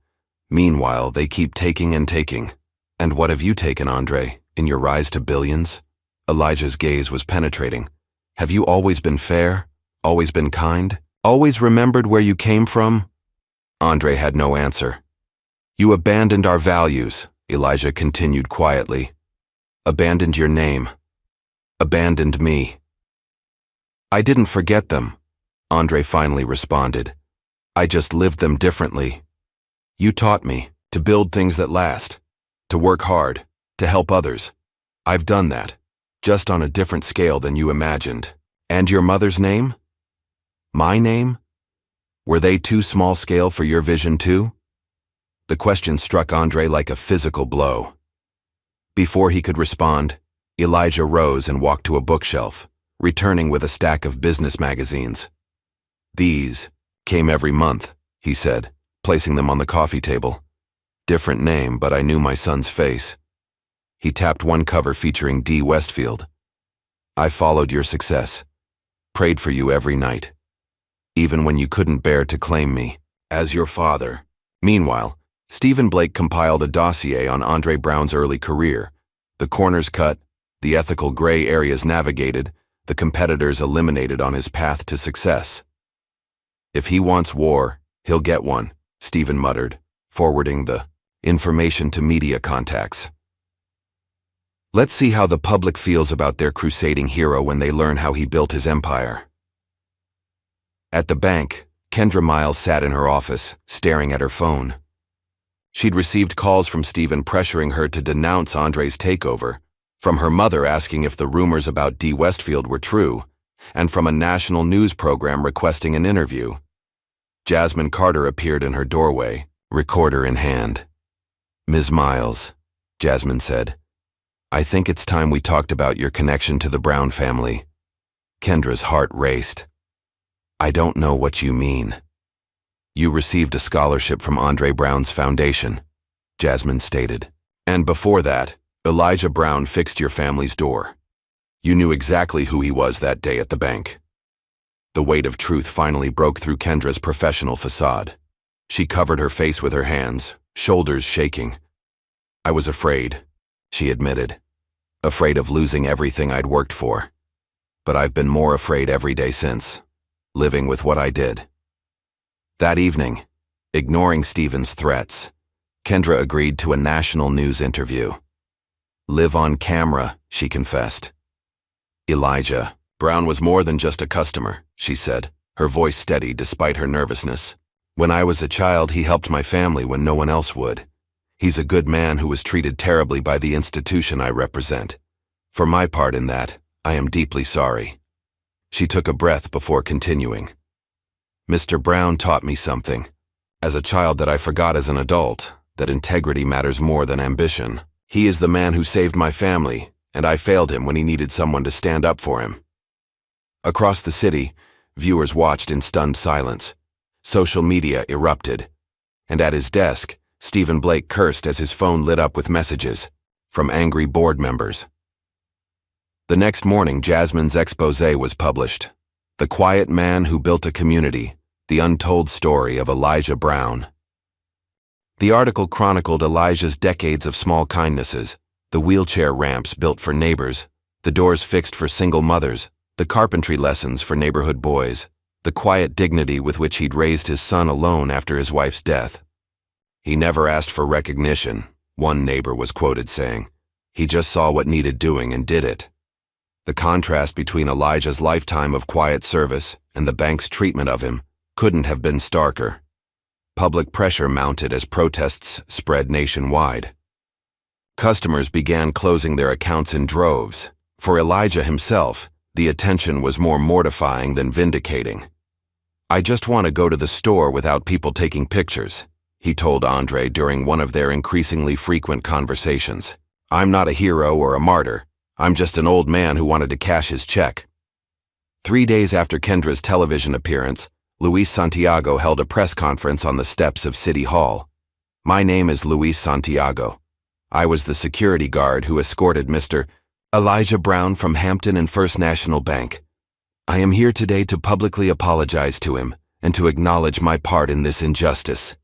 Meanwhile, they keep taking and taking. And what have you taken, Andre, in your rise to billions? Elijah's gaze was penetrating. Have you always been fair? Always been kind? Always remembered where you came from? Andre had no answer. You abandoned our values, Elijah continued quietly. Abandoned your name. Abandoned me. I didn't forget them, Andre finally responded. I just lived them differently. You taught me to build things that last, to work hard, to help others. I've done that, just on a different scale than you imagined. And your mother's name? My name? Were they too small scale for your vision too? The question struck Andre like a physical blow. Before he could respond, Elijah rose and walked to a bookshelf, returning with a stack of business magazines. These came every month, he said, placing them on the coffee table. Different name, but I knew my son's face. He tapped one cover featuring D. Westfield. I followed your success, prayed for you every night, even when you couldn't bear to claim me as your father. Meanwhile, Stephen Blake compiled a dossier on Andre Brown's early career, the corners cut, the ethical gray areas navigated, the competitors eliminated on his path to success. If he wants war, he'll get one, Stephen muttered, forwarding the information to media contacts. Let's see how the public feels about their crusading hero when they learn how he built his empire. At the bank, Kendra Miles sat in her office, staring at her phone. She'd received calls from Stephen pressuring her to denounce Andre's takeover, from her mother asking if the rumors about D. Westfield were true, and from a national news program requesting an interview. Jasmine Carter appeared in her doorway, recorder in hand. Ms. Miles, Jasmine said, I think it's time we talked about your connection to the Brown family. Kendra's heart raced. I don't know what you mean. You received a scholarship from Andre Brown's foundation, Jasmine stated. And before that, Elijah Brown fixed your family's door. You knew exactly who he was that day at the bank. The weight of truth finally broke through Kendra's professional facade. She covered her face with her hands, shoulders shaking. I was afraid, she admitted. Afraid of losing everything I'd worked for. But I've been more afraid every day since, living with what I did. That evening, ignoring Stephen's threats, Kendra agreed to a national news interview. Live on camera, she confessed. Elijah Brown was more than just a customer, she said, her voice steady despite her nervousness. When I was a child, he helped my family when no one else would. He's a good man who was treated terribly by the institution I represent. For my part in that, I am deeply sorry. She took a breath before continuing. Mr. Brown taught me something, as a child that I forgot as an adult, that integrity matters more than ambition. He is the man who saved my family, and I failed him when he needed someone to stand up for him. Across the city, viewers watched in stunned silence. Social media erupted, and at his desk, Stephen Blake cursed as his phone lit up with messages from angry board members. The next morning, Jasmine's exposé was published. The quiet man who built a community, the untold story of Elijah Brown. The article chronicled Elijah's decades of small kindnesses, the wheelchair ramps built for neighbors, the doors fixed for single mothers, the carpentry lessons for neighborhood boys, the quiet dignity with which he'd raised his son alone after his wife's death. He never asked for recognition, one neighbor was quoted saying. He just saw what needed doing and did it. The contrast between Elijah's lifetime of quiet service and the bank's treatment of him couldn't have been starker. Public pressure mounted as protests spread nationwide. Customers began closing their accounts in droves. For Elijah himself, the attention was more mortifying than vindicating. I just want to go to the store without people taking pictures, he told Andre during one of their increasingly frequent conversations. I'm not a hero or a martyr. I'm just an old man who wanted to cash his check. 3 days after Kendra's television appearance, Luis Santiago held a press conference on the steps of City Hall. My name is Luis Santiago. I was the security guard who escorted Mr. Elijah Brown from Hampton and First National Bank. I am here today to publicly apologize to him and to acknowledge my part in this injustice.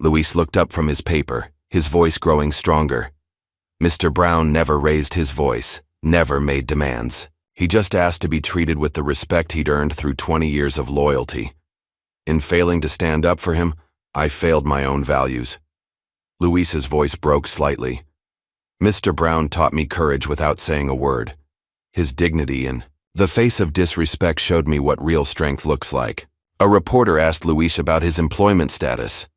Luis looked up from his paper, his voice growing stronger. Mr. Brown never raised his voice, never made demands. He just asked to be treated with the respect he'd earned through 20 years of loyalty. In failing to stand up for him, I failed my own values. Luis's voice broke slightly. Mr. Brown taught me courage without saying a word. His dignity in the face of disrespect showed me what real strength looks like. A reporter asked Luis about his employment status.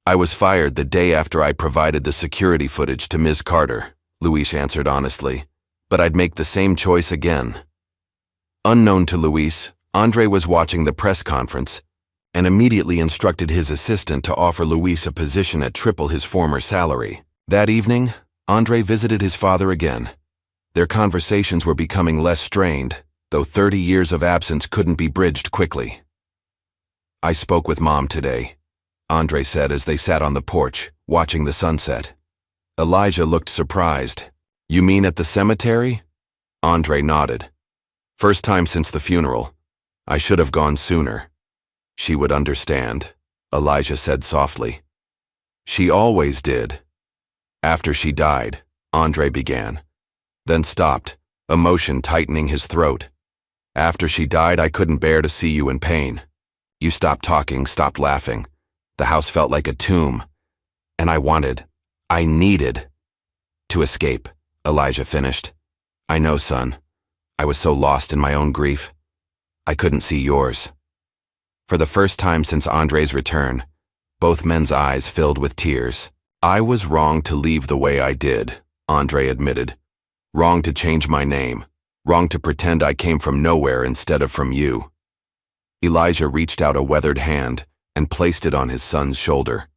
I was fired the day after I provided the security footage to Ms. Carter, Luis answered honestly. But I'd make the same choice again. Unknown to Luis, Andre was watching the press conference and immediately instructed his assistant to offer Luis a position at triple his former salary. That evening, Andre visited his father again. Their conversations were becoming less strained, though 30 years of absence couldn't be bridged quickly. "I spoke with Mom today," Andre said as they sat on the porch, watching the sunset. Elijah looked surprised. "You mean at the cemetery?" Andre nodded. "First time since the funeral. I should have gone sooner." "She would understand," Elijah said softly. "She always did." "After she died," Andre began, then stopped, emotion tightening his throat. "After she died, I couldn't bear to see you in pain. You stopped talking, stopped laughing. The house felt like a tomb. And I needed to escape," Elijah finished. "I know, son. I was so lost in my own grief. I couldn't see yours." For the first time since Andre's return, both men's eyes filled with tears. "I was wrong to leave the way I did," Andre admitted. "Wrong to change my name. Wrong to pretend I came from nowhere instead of from you." Elijah reached out a weathered hand and placed it on his son's shoulder.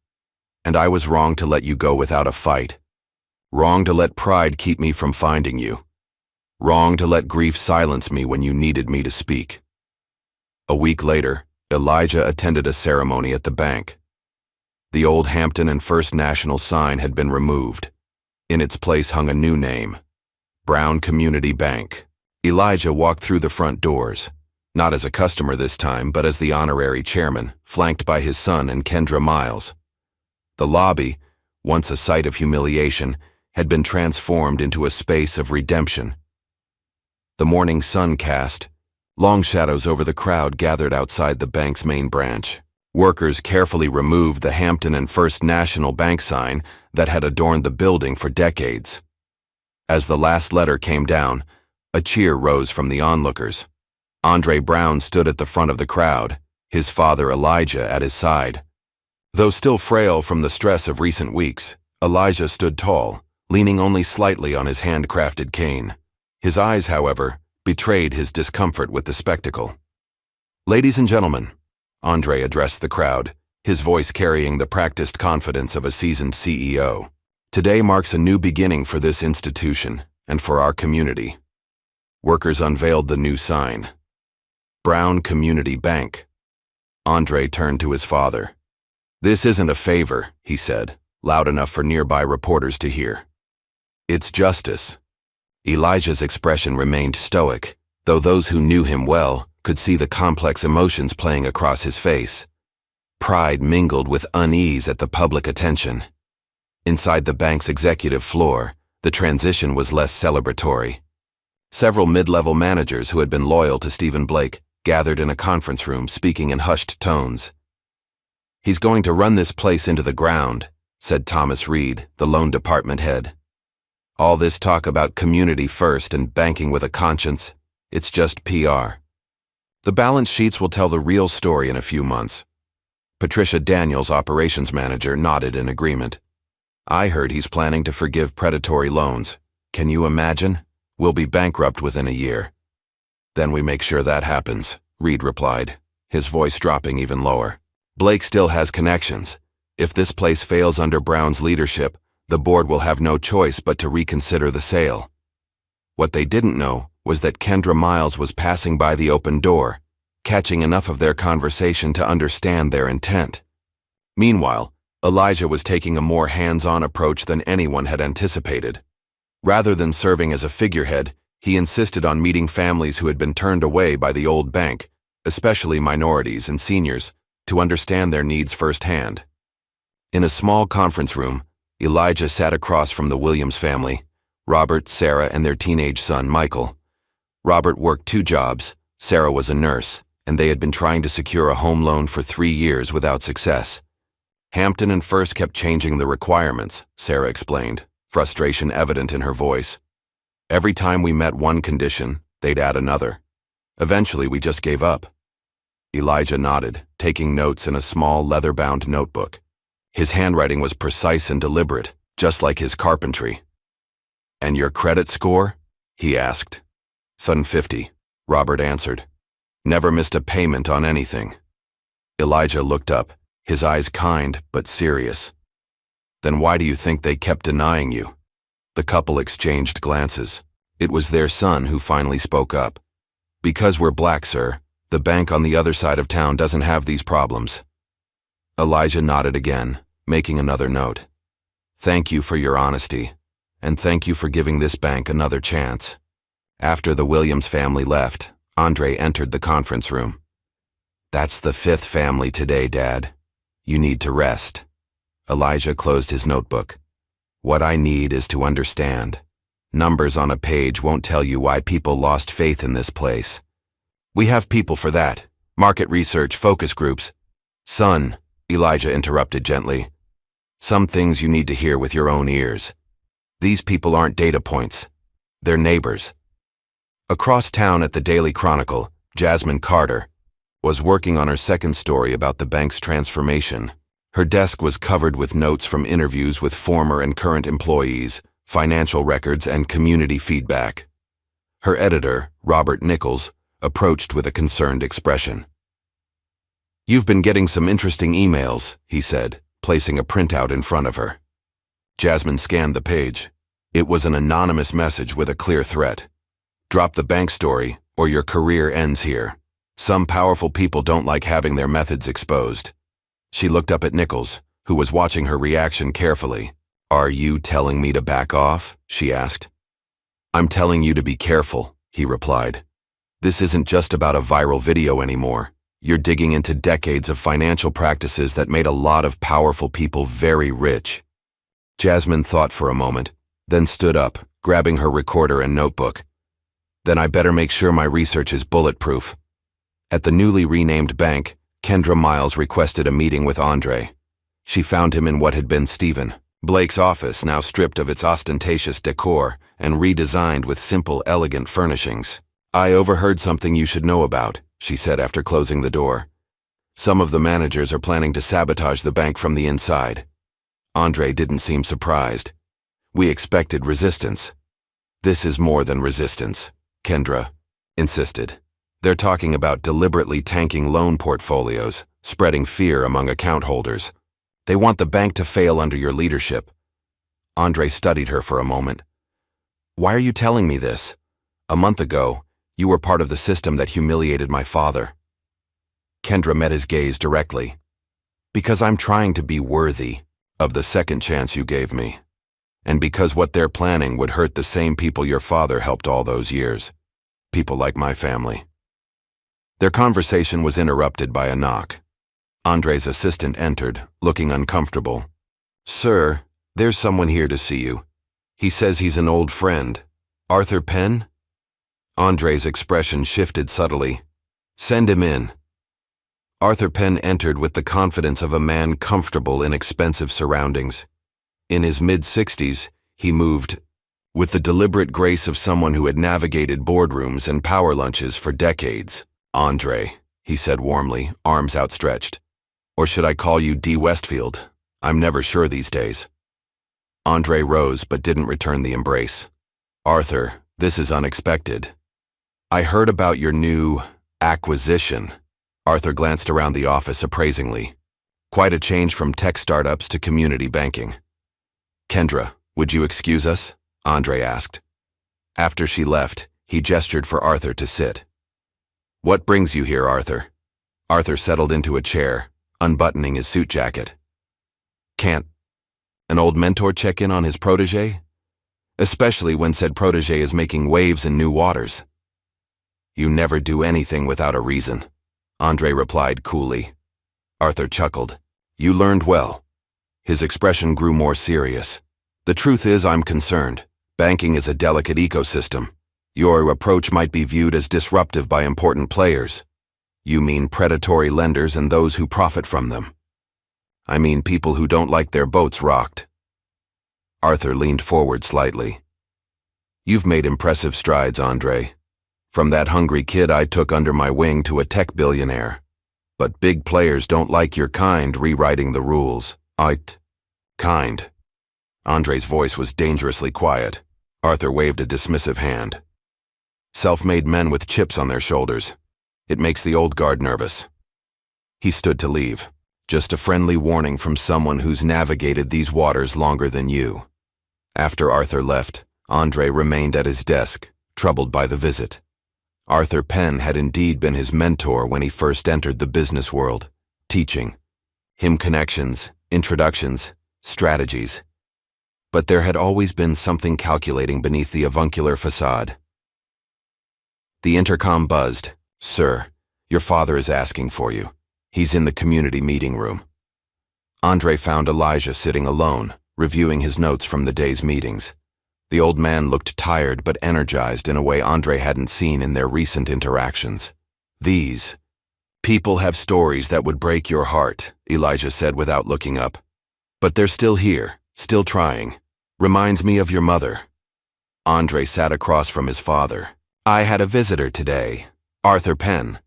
"And I was wrong to let you go without a fight. Wrong to let pride keep me from finding you. Wrong to let grief silence me when you needed me to speak." A week later, Elijah attended a ceremony at the bank. The old Hampton and First National sign had been removed. In its place hung a new name, Brown Community Bank. Elijah walked through the front doors, not as a customer this time, but as the honorary chairman, flanked by his son and Kendra Miles. The lobby, once a site of humiliation, had been transformed into a space of redemption. The morning sun cast long shadows over the crowd gathered outside the bank's main branch. Workers carefully removed the Hampton and First National Bank sign that had adorned the building for decades. As the last letter came down, a cheer rose from the onlookers. Andre Brown stood at the front of the crowd, his father Elijah at his side. Though still frail from the stress of recent weeks, Elijah stood tall, leaning only slightly on his handcrafted cane. His eyes, however, betrayed his discomfort with the spectacle. "Ladies and gentlemen," Andre addressed the crowd, his voice carrying the practiced confidence of a seasoned CEO. "Today marks a new beginning for this institution and for our community." Workers unveiled the new sign, Brown Community Bank. Andre turned to his father. "This isn't a favor," he said, loud enough for nearby reporters to hear. "It's justice." Elijah's expression remained stoic, though those who knew him well could see the complex emotions playing across his face. Pride mingled with unease at the public attention. Inside the bank's executive floor, the transition was less celebratory. Several mid-level managers who had been loyal to Stephen Blake gathered in a conference room speaking in hushed tones. "He's going to run this place into the ground," said Thomas Reed, the loan department head. "All this talk about community first and banking with a conscience, it's just PR. The balance sheets will tell the real story in a few months." Patricia Daniels, operations manager, nodded in agreement. "I heard he's planning to forgive predatory loans. Can you imagine? We'll be bankrupt within a year." "Then we make sure that happens," Reed replied, his voice dropping even lower. "Blake still has connections. If this place fails under Brown's leadership, the board will have no choice but to reconsider the sale." What they didn't know was that Kendra Miles was passing by the open door, catching enough of their conversation to understand their intent. Meanwhile, Elijah was taking a more hands-on approach than anyone had anticipated. Rather than serving as a figurehead, he insisted on meeting families who had been turned away by the old bank, especially minorities and seniors, to understand their needs firsthand. In a small conference room, Elijah sat across from the Williams family, Robert, Sarah, and their teenage son, Michael. Robert worked 2 jobs, Sarah was a nurse, and they had been trying to secure a home loan for 3 years without success. Hampton and First kept changing the requirements, Sarah explained, frustration evident in her voice. Every time we met one condition, they'd add another. Eventually, we just gave up. Elijah nodded, taking notes in a small leather-bound notebook. His handwriting was precise and deliberate, just like his carpentry. "And your credit score?" he asked. "750, Robert answered. Never missed a payment on anything. Elijah looked up, his eyes kind but serious. Then why do you think they kept denying you? The couple exchanged glances. It was their son who finally spoke up. Because we're black, sir. The bank on the other side of town doesn't have these problems. Elijah nodded again, making another note. Thank you for your honesty, and thank you for giving this bank another chance. After the Williams family left, Andre entered the conference room. That's the 5th family today, Dad. You need to rest. Elijah closed his notebook. What I need is to understand. Numbers on a page won't tell you why people lost faith in this place. We have people for that. Market research, focus groups. Son, Elijah interrupted gently. Some things you need to hear with your own ears. These people aren't data points. They're neighbors. Across town at the Daily Chronicle, Jasmine Carter was working on her second story about the bank's transformation. Her desk was covered with notes from interviews with former and current employees, financial records, and community feedback. Her editor, Robert Nichols, approached with a concerned expression. You've been getting some interesting emails, he said, placing a printout in front of her. Jasmine scanned the page. It was an anonymous message with a clear threat. Drop the bank story, or your career ends here. Some powerful people don't like having their methods exposed. She looked up at Nichols, who was watching her reaction carefully. Are you telling me to back off? She asked. I'm telling you to be careful, he replied. This isn't just about a viral video anymore. You're digging into decades of financial practices that made a lot of powerful people very rich. Jasmine thought for a moment, then stood up, grabbing her recorder and notebook. Then I better make sure my research is bulletproof. At the newly renamed bank, Kendra Miles requested a meeting with Andre. She found him in what had been Stephen Blake's office, now stripped of its ostentatious decor and redesigned with simple, elegant furnishings. I overheard something you should know about, she said after closing the door. Some of the managers are planning to sabotage the bank from the inside. Andre didn't seem surprised. We expected resistance. This is more than resistance, Kendra insisted. They're talking about deliberately tanking loan portfolios, spreading fear among account holders. They want the bank to fail under your leadership. Andre studied her for a moment. Why are you telling me this? A month ago, you were part of the system that humiliated my father. Kendra met his gaze directly. Because I'm trying to be worthy of the second chance you gave me. And because what they're planning would hurt the same people your father helped all those years. People like my family. Their conversation was interrupted by a knock. Andre's assistant entered, looking uncomfortable. Sir, there's someone here to see you. He says he's an old friend. Arthur Penn? Andre's expression shifted subtly. Send him in. Arthur Penn entered with the confidence of a man comfortable in expensive surroundings. In his mid-60s, he moved with the deliberate grace of someone who had navigated boardrooms and power lunches for decades. Andre, he said warmly, arms outstretched. Or should I call you D. Westfield? I'm never sure these days. Andre rose but didn't return the embrace. Arthur, this is unexpected. I heard about your new acquisition. Arthur glanced around the office appraisingly. Quite a change from tech startups to community banking. Kendra, would you excuse us? Andre asked. After she left, he gestured for Arthur to sit. What brings you here, Arthur? Arthur settled into a chair, unbuttoning his suit jacket. Can't an old mentor check in on his protege? Especially when said protege is making waves in new waters. You never do anything without a reason, Andre replied coolly. Arthur chuckled. You learned well. His expression grew more serious. The truth is, I'm concerned. Banking is a delicate ecosystem. Your approach might be viewed as disruptive by important players. You mean predatory lenders and those who profit from them. I mean people who don't like their boats rocked. Arthur leaned forward slightly. You've made impressive strides, Andre. From that hungry kid I took under my wing to a tech billionaire. But big players don't like your kind rewriting the rules. Kind. Andre's voice was dangerously quiet. Arthur waved a dismissive hand. Self-made men with chips on their shoulders. It makes the old guard nervous." He stood to leave. Just a friendly warning from someone who's navigated these waters longer than you. After Arthur left, Andre remained at his desk, troubled by the visit. Arthur Penn had indeed been his mentor when he first entered the business world, teaching him connections, introductions, strategies. But there had always been something calculating beneath the avuncular facade. The intercom buzzed. "Sir, your father is asking for you. He's in the community meeting room." Andre found Elijah sitting alone, reviewing his notes from the day's meetings. The old man looked tired but energized in a way Andre hadn't seen in their recent interactions. "These people have stories that would break your heart," Elijah said without looking up. "But they're still here, still trying. Reminds me of your mother." Andre sat across from his father. "I had a visitor today, Arthur Penn."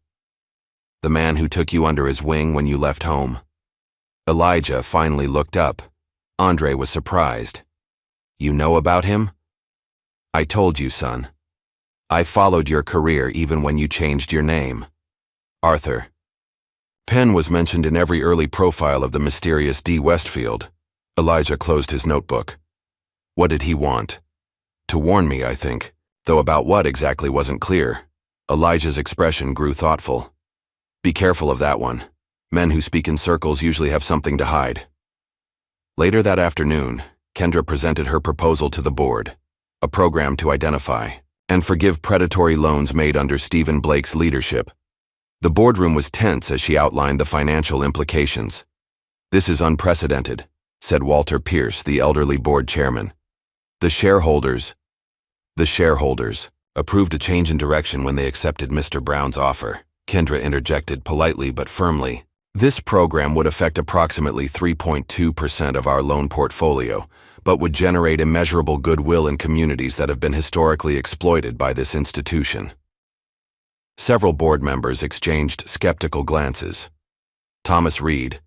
"The man who took you under his wing when you left home?" Elijah finally looked up. Andre was surprised. "You know about him?" "I told you, son. I followed your career even when you changed your name." "Arthur Penn was mentioned in every early profile of the mysterious D. Westfield." Elijah closed his notebook. "What did he want?" "To warn me, I think, though about what exactly wasn't clear." Elijah's expression grew thoughtful. "Be careful of that one. Men who speak in circles usually have something to hide." Later that afternoon, Kendra presented her proposal to the board, a program to identify and forgive predatory loans made under Stephen Blake's leadership. The boardroom was tense as she outlined the financial implications. "This is unprecedented," said Walter Pierce, the elderly board chairman. The shareholders approved a change in direction when they accepted Mr. Brown's offer," Kendra interjected politely but firmly. "This program would affect approximately 3.2% of our loan portfolio, but would generate immeasurable goodwill in communities that have been historically exploited by this institution." Several board members exchanged skeptical glances. Thomas Reed,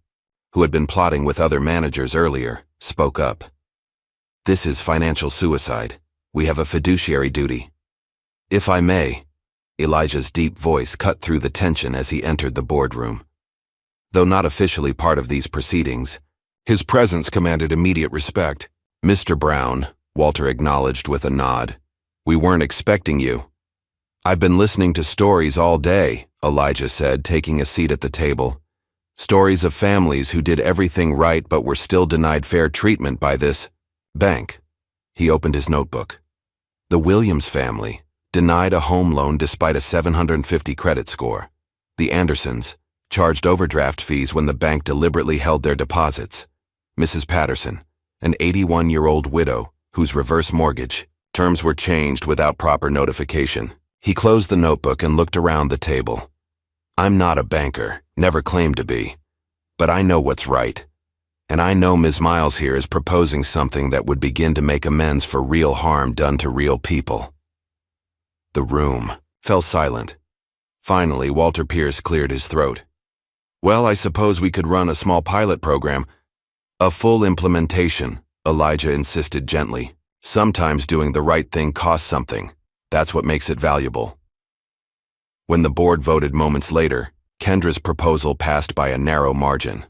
who had been plotting with other managers earlier, spoke up. "This is financial suicide. We have a fiduciary duty." "If I may," Elijah's deep voice cut through the tension as he entered the boardroom. Though not officially part of these proceedings, his presence commanded immediate respect. "Mr. Brown," Walter acknowledged with a nod, "we weren't expecting you." "I've been listening to stories all day," Elijah said, taking a seat at the table. "Stories of families who did everything right but were still denied fair treatment by this bank." He opened his notebook. "The Williams family, denied a home loan despite a 750 credit score. The Andersons, charged overdraft fees when the bank deliberately held their deposits. Mrs. Patterson, an 81-year-old widow whose reverse mortgage terms were changed without proper notification." He closed the notebook and looked around the table. "I'm not a banker, never claimed to be, but I know what's right. And I know Ms. Miles here is proposing something that would begin to make amends for real harm done to real people." The room fell silent. Finally, Walter Pierce cleared his throat. "Well, I suppose we could run a small pilot program." "A full implementation," Elijah insisted gently. "Sometimes doing the right thing costs something. That's what makes it valuable." When the board voted moments later, Kendra's proposal passed by a narrow margin.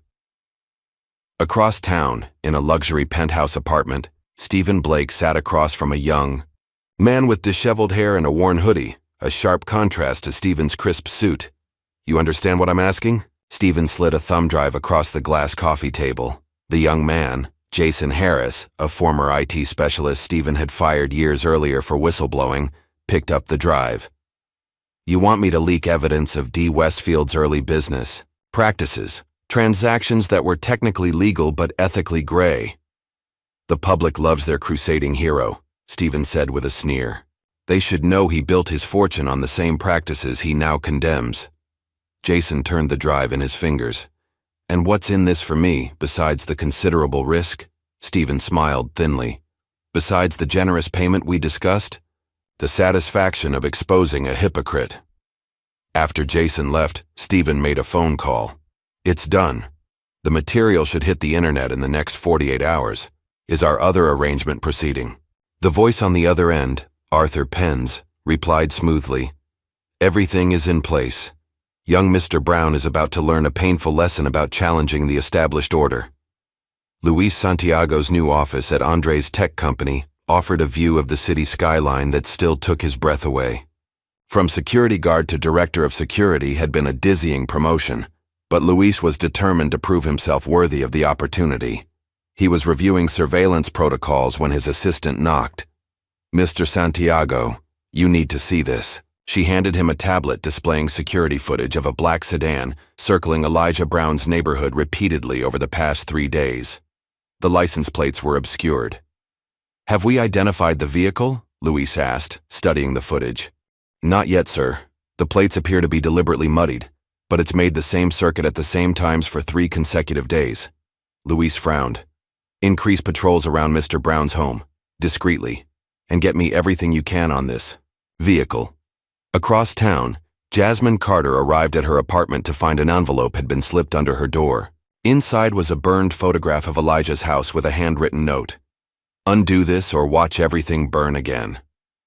Across town, in a luxury penthouse apartment, Stephen Blake sat across from a young man with disheveled hair and a worn hoodie, a sharp contrast to Stephen's crisp suit. "You understand what I'm asking?" Stephen slid a thumb drive across the glass coffee table. The young man, Jason Harris, a former IT specialist Stephen had fired years earlier for whistleblowing, picked up the drive. "You want me to leak evidence of D. Westfield's early business practices, transactions that were technically legal but ethically gray." "The public loves their crusading hero," Stephen said with a sneer. "They should know he built his fortune on the same practices he now condemns." Jason turned the drive in his fingers. "And what's in this for me, besides the considerable risk?" Stephen smiled thinly. "Besides the generous payment we discussed? The satisfaction of exposing a hypocrite." After Jason left, Stephen made a phone call. "It's done. The material should hit the internet in the next 48 hours. Is our other arrangement proceeding?" The voice on the other end, Arthur Penn's, replied smoothly, "Everything is in place. Young Mr. Brown is about to learn a painful lesson about challenging the established order. Luis Santiago's new office at Andre's tech company offered a view of the city skyline that still took his breath away. From security guard to director of security had been a dizzying promotion, but Luis was determined to prove himself worthy of the opportunity. He was reviewing surveillance protocols when his assistant knocked. "Mr. Santiago, you need to see this." She handed him a tablet displaying security footage of a black sedan circling Elijah Brown's neighborhood repeatedly over the past 3 days. The license plates were obscured. "Have we identified the vehicle?" Luis asked, studying the footage. "Not yet, sir. The plates appear to be deliberately muddied, but it's made the same circuit at the same times for 3 consecutive days." Luis frowned. "Increase patrols around Mr. Brown's home, discreetly, and get me everything you can on this vehicle." Across town, Jasmine Carter arrived at her apartment to find an envelope had been slipped under her door. Inside was a burned photograph of Elijah's house with a handwritten note. "Undo this or watch everything burn again."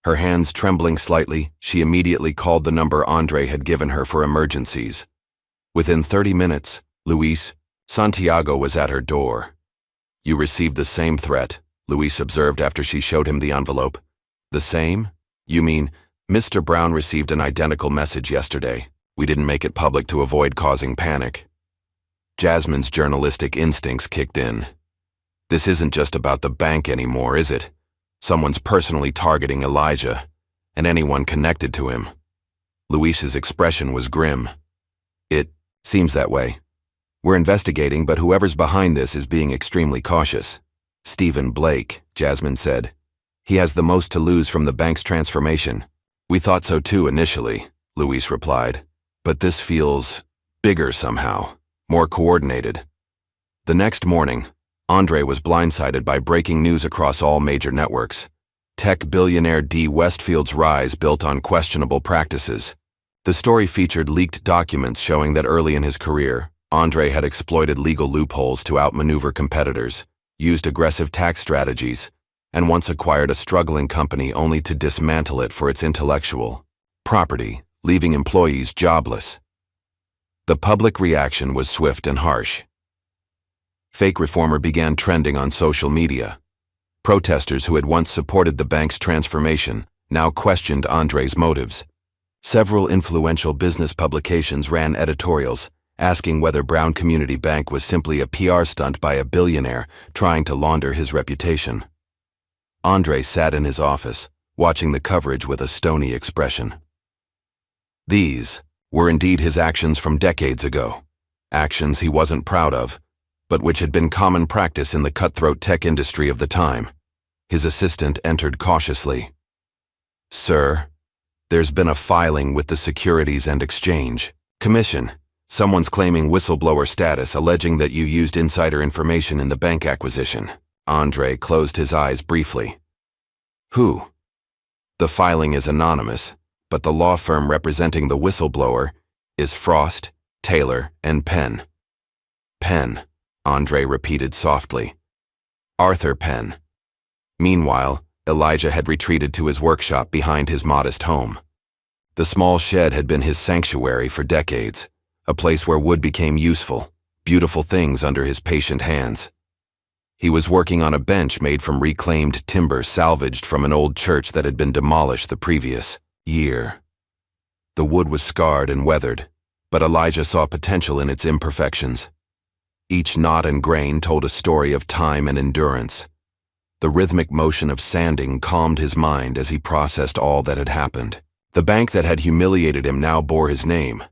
Her hands trembling slightly, she immediately called the number Andre had given her for emergencies. Within 30 minutes, Luis Santiago was at her door. "You received the same threat," Luis observed after she showed him the envelope. "The same? You mean Mr. Brown received an identical message yesterday. We didn't make it public to avoid causing panic." Jasmine's journalistic instincts kicked in. "This isn't just about the bank anymore, is it? Someone's personally targeting Elijah, and anyone connected to him." Luis's expression was grim. "It seems that way. We're investigating, but whoever's behind this is being extremely cautious." "Stephen Blake," Jasmine said. "He has the most to lose from the bank's transformation." "We thought so too initially," Luis replied. "But this feels bigger somehow, more coordinated." The next morning, Andre was blindsided by breaking news across all major networks. Tech billionaire D. Westfield's rise built on questionable practices. The story featured leaked documents showing that early in his career, Andre had exploited legal loopholes to outmaneuver competitors, used aggressive tax strategies, and once acquired a struggling company only to dismantle it for its intellectual property, leaving employees jobless. The public reaction was swift and harsh. Fake Reformer began trending on social media. Protesters who had once supported the bank's transformation now questioned Andre's motives. Several influential business publications ran editorials asking whether Brown Community Bank was simply a PR stunt by a billionaire trying to launder his reputation. Andre sat in his office, watching the coverage with a stony expression. These were indeed his actions from decades ago, actions he wasn't proud of, but which had been common practice in the cutthroat tech industry of the time. His assistant entered cautiously. "Sir, there's been a filing with the Securities and Exchange Commission. Someone's claiming whistleblower status, alleging that you used insider information in the bank acquisition." Andre closed his eyes briefly. "Who?" "The filing is anonymous, but the law firm representing the whistleblower is Frost, Taylor, and Penn." "Penn," Andre repeated softly. "Arthur Penn." Meanwhile, Elijah had retreated to his workshop behind his modest home. The small shed had been his sanctuary for decades, a place where wood became useful, beautiful things under his patient hands. He was working on a bench made from reclaimed timber salvaged from an old church that had been demolished the previous year. The wood was scarred and weathered, but Elijah saw potential in its imperfections. Each knot and grain told a story of time and endurance. The rhythmic motion of sanding calmed his mind as he processed all that had happened. The bank that had humiliated him now bore his name.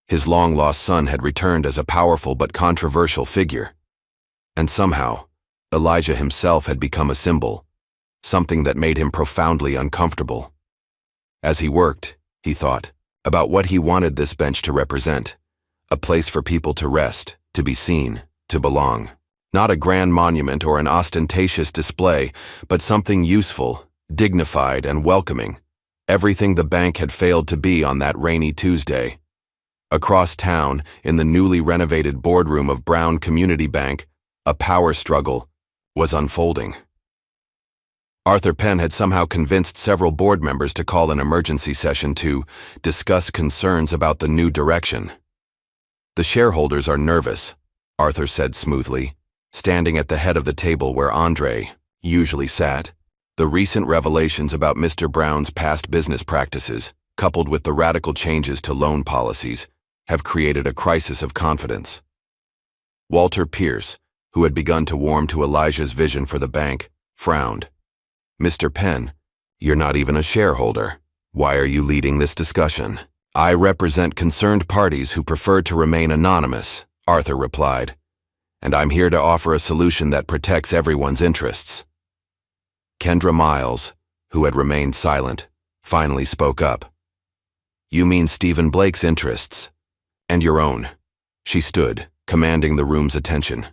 His long-lost son had returned as a powerful but controversial figure. And somehow, Elijah himself had become a symbol, something that made him profoundly uncomfortable. As he worked, he thought about what he wanted this bench to represent: a place for people to rest, to be seen, to belong. Not a grand monument or an ostentatious display, but something useful, dignified, and welcoming. Everything the bank had failed to be on that rainy Tuesday. Across town, in the newly renovated boardroom of Brown Community Bank, a power struggle was unfolding. Arthur Penn had somehow convinced several board members to call an emergency session to discuss concerns about the new direction. "The shareholders are nervous," Arthur said smoothly, standing at the head of the table where Andre usually sat. "The recent revelations about Mr. Brown's past business practices, coupled with the radical changes to loan policies, have created a crisis of confidence." Walter Pierce, who had begun to warm to Elijah's vision for the bank, frowned. "Mr. Penn, you're not even a shareholder. Why are you leading this discussion?" "I represent concerned parties who prefer to remain anonymous," Arthur replied, "and I'm here to offer a solution that protects everyone's interests." Kendra Miles, who had remained silent, finally spoke up. "You mean Stephen Blake's interests, and your own." She stood, commanding the room's attention.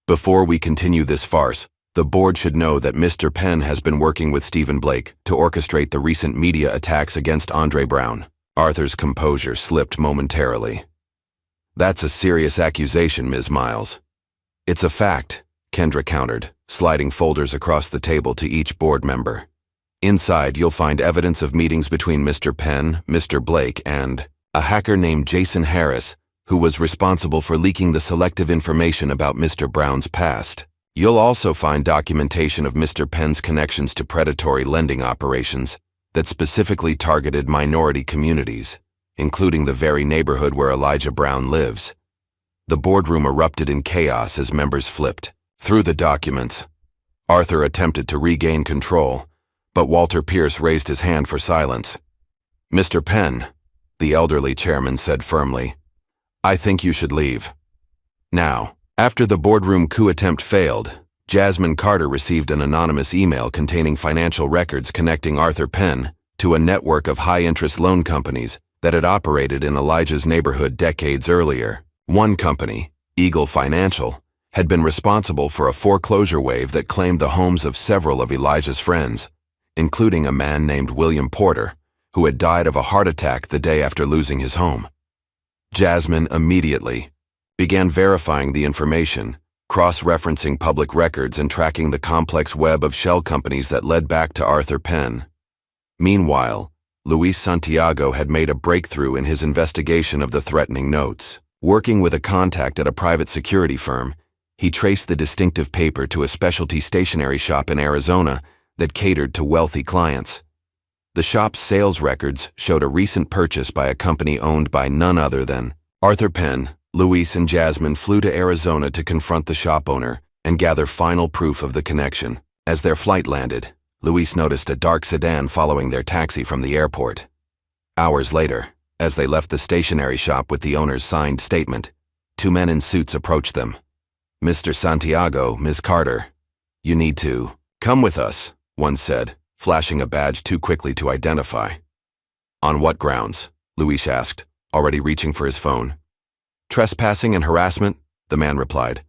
"Before we continue this farce, the board should know that Mr. Penn has been working with Stephen Blake to orchestrate the recent media attacks against Andre Brown." Arthur's composure slipped momentarily. "That's a serious accusation, Ms. Miles." "It's a fact," Kendra countered, sliding folders across the table to each board member. "Inside, you'll find evidence of meetings between Mr. Penn, Mr. Blake, and a hacker named Jason Harris, who was responsible for leaking the selective information about Mr. Brown's past. You'll also find documentation of Mr. Penn's connections to predatory lending operations that specifically targeted minority communities, including the very neighborhood where Elijah Brown lives." The boardroom erupted in chaos as members flipped through the documents. Arthur attempted to regain control, but Walter Pierce raised his hand for silence. "Mr. Penn," the elderly chairman said firmly, "I think you should leave. Now." After the boardroom coup attempt failed, Jasmine Carter received an anonymous email containing financial records connecting Arthur Penn to a network of high-interest loan companies that had operated in Elijah's neighborhood decades earlier. One company, Eagle Financial, had been responsible for a foreclosure wave that claimed the homes of several of Elijah's friends, including a man named William Porter, who had died of a heart attack the day after losing his home. Jasmine immediately began verifying the information, cross-referencing public records and tracking the complex web of shell companies that led back to Arthur Penn. Meanwhile, Luis Santiago had made a breakthrough in his investigation of the threatening notes. Working with a contact at a private security firm, he traced the distinctive paper to a specialty stationery shop in Arizona that catered to wealthy clients. The shop's sales records showed a recent purchase by a company owned by none other than Arthur Penn. Luis and Jasmine flew to Arizona to confront the shop owner and gather final proof of the connection. As their flight landed, Luis noticed a dark sedan following their taxi from the airport. Hours later, as they left the stationery shop with the owner's signed statement, two men in suits approached them. "Mr. Santiago, Ms. Carter, you need to come with us," one said, flashing a badge too quickly to identify. "On what grounds?" Luis asked, already reaching for his phone. "Trespassing and harassment," the man replied.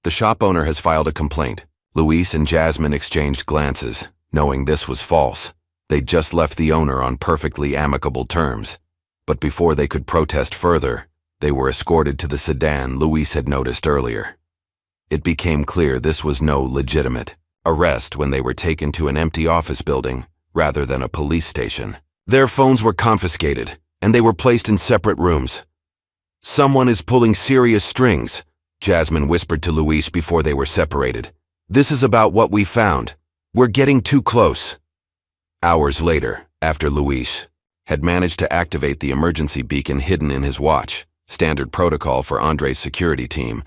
"The shop owner has filed a complaint." Luis and Jasmine exchanged glances, knowing this was false. They'd just left the owner on perfectly amicable terms. But before they could protest further, they were escorted to the sedan Luis had noticed earlier. It became clear this was no legitimate arrest when they were taken to an empty office building rather than a police station. Their phones were confiscated, and they were placed in separate rooms. "Someone is pulling serious strings," Jasmine whispered to Luis before they were separated. "This is about what we found. We're getting too close." Hours later, after Luis had managed to activate the emergency beacon hidden in his watch, standard protocol for Andre's security team,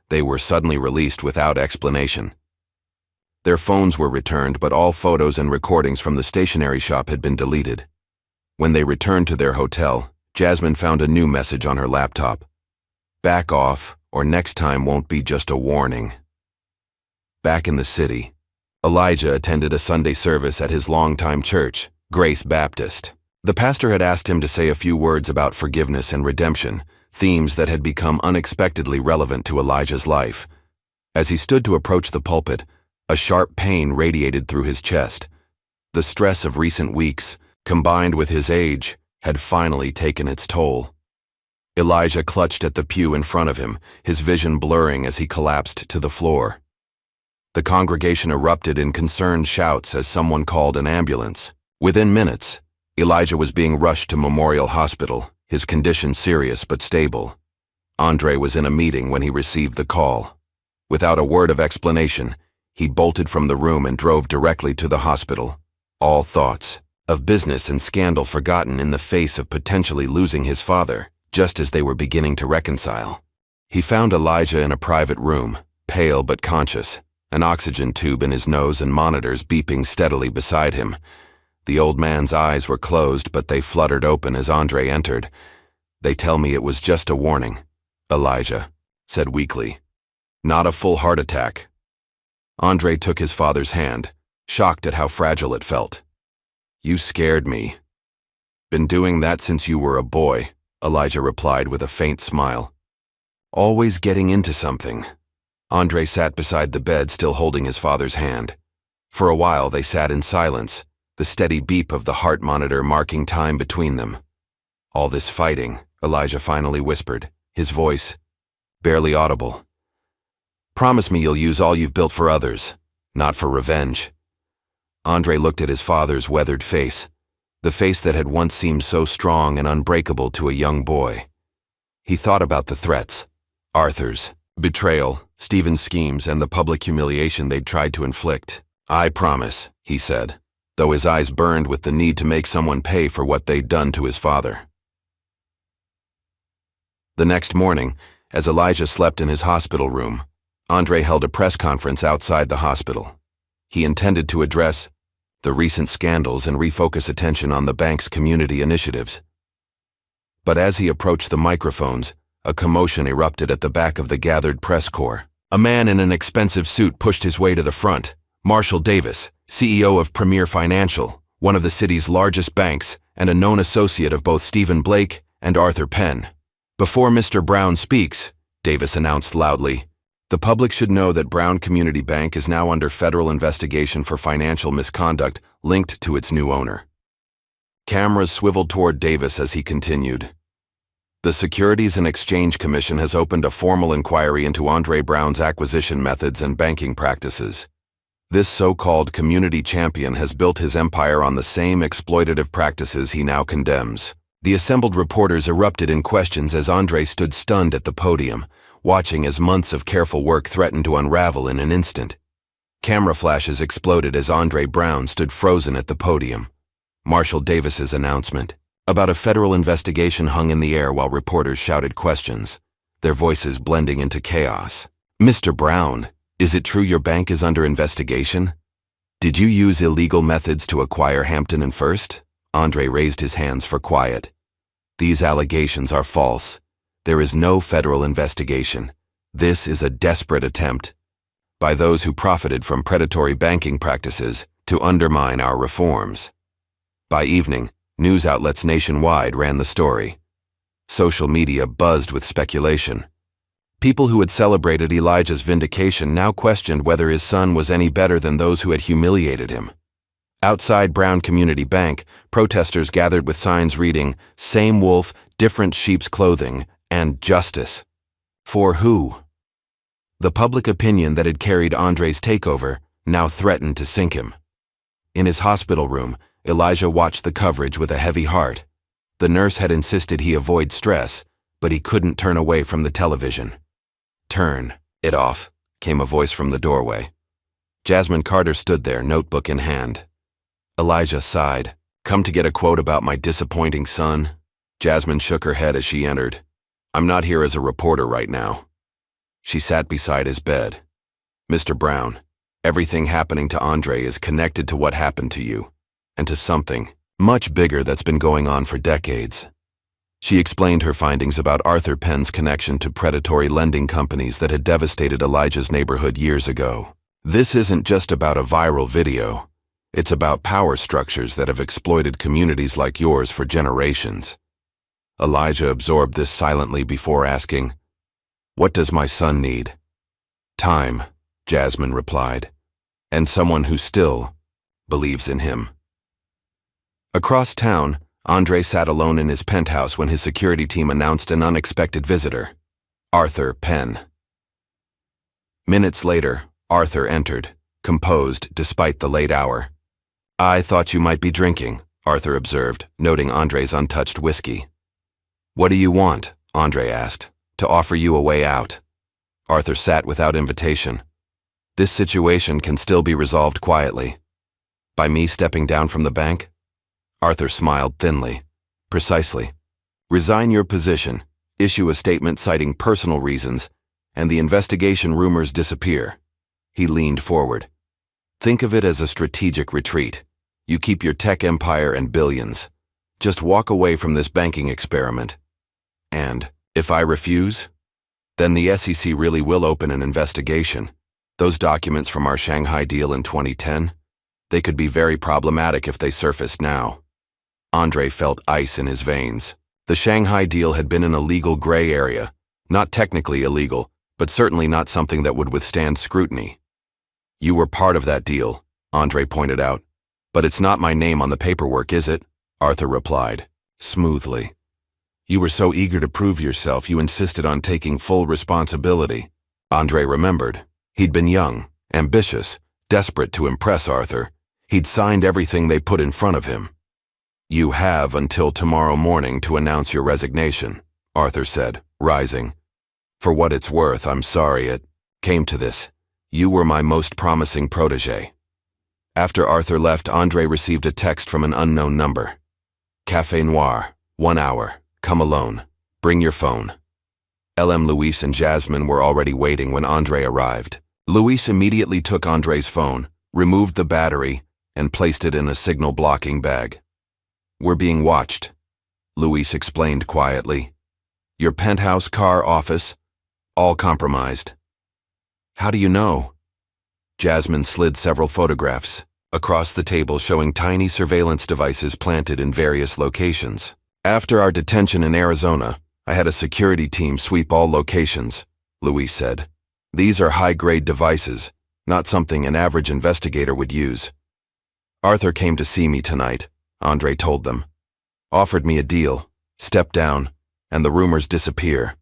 they were suddenly released without explanation. Their phones were returned, but all photos and recordings from the stationery shop had been deleted. When they returned to their hotel, Jasmine found a new message on her laptop. "Back off, or next time won't be just a warning." Back in the city, Elijah attended a Sunday service at his longtime church, Grace Baptist. The pastor had asked him to say a few words about forgiveness and redemption, themes that had become unexpectedly relevant to Elijah's life. As he stood to approach the pulpit, a sharp pain radiated through his chest. The stress of recent weeks, combined with his age, had finally taken its toll. Elijah clutched at the pew in front of him, his vision blurring as he collapsed to the floor. The congregation erupted in concerned shouts as someone called an ambulance. Within minutes, Elijah was being rushed to Memorial Hospital, his condition serious but stable. Andre was in a meeting when he received the call. Without a word of explanation, he bolted from the room and drove directly to the hospital, all thoughts of business and scandal forgotten in the face of potentially losing his father, just as they were beginning to reconcile. He found Elijah in a private room, pale but conscious, an oxygen tube in his nose and monitors beeping steadily beside him. The old man's eyes were closed, but they fluttered open as Andre entered. "They tell me it was just a warning," Elijah said weakly. "Not a full heart attack." Andre took his father's hand, shocked at how fragile it felt. "You scared me." "Been doing that since you were a boy," Elijah replied with a faint smile. "Always getting into something." Andre sat beside the bed, still holding his father's hand. For a while they sat in silence, the steady beep of the heart monitor marking time between them. "All this fighting," Elijah finally whispered, his voice barely audible. "Promise me you'll use all you've built for others, not for revenge." Andre looked at his father's weathered face, the face that had once seemed so strong and unbreakable to a young boy. He thought about the threats, Arthur's betrayal, Stephen's schemes, and the public humiliation they'd tried to inflict. "I promise," he said, though his eyes burned with the need to make someone pay for what they'd done to his father. The next morning, as Elijah slept in his hospital room, Andre held a press conference outside the hospital. He intended to address the recent scandals and refocus attention on the bank's community initiatives. But as he approached the microphones, a commotion erupted at the back of the gathered press corps. A man in an expensive suit pushed his way to the front. Marshall Davis, CEO of Premier Financial, one of the city's largest banks, and a known associate of both Stephen Blake and Arthur Penn. "Before Mr. Brown speaks," Davis announced loudly, "the public should know that Brown Community Bank is now under federal investigation for financial misconduct linked to its new owner." Cameras swiveled toward Davis as he continued. "The Securities and Exchange Commission has opened a formal inquiry into Andre Brown's acquisition methods and banking practices. This so-called community champion has built his empire on the same exploitative practices he now condemns." The assembled reporters erupted in questions as Andre stood stunned at the podium, watching as months of careful work threatened to unravel in an instant. Camera flashes exploded as Andre Brown stood frozen at the podium. Marshall Davis's announcement about a federal investigation hung in the air while reporters shouted questions, their voices blending into chaos. "Mr. Brown, is it true your bank is under investigation? Did you use illegal methods to acquire Hampton and First?" Andre raised his hands for quiet. "These allegations are false. There is no federal investigation. This is a desperate attempt by those who profited from predatory banking practices to undermine our reforms." By evening, news outlets nationwide ran the story. Social media buzzed with speculation. People who had celebrated Elijah's vindication now questioned whether his son was any better than those who had humiliated him. Outside Brown Community Bank, protesters gathered with signs reading, "Same wolf, different sheep's clothing," and "Justice." For who? The public opinion that had carried Andre's takeover now threatened to sink him. In his hospital room, Elijah watched the coverage with a heavy heart. The nurse had insisted he avoid stress, but he couldn't turn away from the television. "Turn it off," came a voice from the doorway. Jasmine Carter stood there, notebook in hand. Elijah sighed. "Come to get a quote about my disappointing son?" Jasmine shook her head as she entered. "I'm not here as a reporter right now." She sat beside his bed. "Mr. Brown, everything happening to Andre is connected to what happened to you, and to something much bigger that's been going on for decades." She explained her findings about Arthur Penn's connection to predatory lending companies that had devastated Elijah's neighborhood years ago. "This isn't just about a viral video. It's about power structures that have exploited communities like yours for generations." Elijah absorbed this silently before asking, "What does my son need?" "Time," Jasmine replied, "and someone who still believes in him." Across town, Andre sat alone in his penthouse when his security team announced an unexpected visitor, Arthur Penn. Minutes later, Arthur entered, composed despite the late hour. "I thought you might be drinking," Arthur observed, noting Andre's untouched whiskey. "What do you want?" Andre asked. "To offer you a way out." Arthur sat without invitation. "This situation can still be resolved quietly." "By me stepping down from the bank?" Arthur smiled thinly. "Precisely. Resign your position, issue a statement citing personal reasons, and the investigation rumors disappear." He leaned forward. "Think of it as a strategic retreat. You keep your tech empire and billions. Just walk away from this banking experiment. And, if I refuse? Then the SEC really will open an investigation. Those documents from our Shanghai deal in 2010, they could be very problematic if they surfaced now." Andre felt ice in his veins. The Shanghai deal had been in a legal gray area, not technically illegal, but certainly not something that would withstand scrutiny. "You were part of that deal," Andre pointed out. "But it's not my name on the paperwork, is it?" Arthur replied, smoothly. "You were so eager to prove yourself, you insisted on taking full responsibility." Andre remembered. He'd been young, ambitious, desperate to impress Arthur. He'd signed everything they put in front of him. "You have until tomorrow morning to announce your resignation," Arthur said, rising. "For what it's worth, I'm sorry it came to this. You were my most promising protege." After Arthur left, Andre received a text from an unknown number. "Café Noir, 1 hour. Come alone. Bring your phone." LM Luis and Jasmine were already waiting when Andre arrived. Luis immediately took Andre's phone, removed the battery, and placed it in a signal-blocking bag. "We're being watched," Luis explained quietly. "Your penthouse, car, office, all compromised." "How do you know?" Jasmine slid several photographs across the table showing tiny surveillance devices planted in various locations. "After our detention in Arizona, I had a security team sweep all locations," Luis said. "These are high-grade devices, not something an average investigator would use." "Arthur came to see me tonight," Andre told them. "Offered me a deal, step down, and the rumors disappear."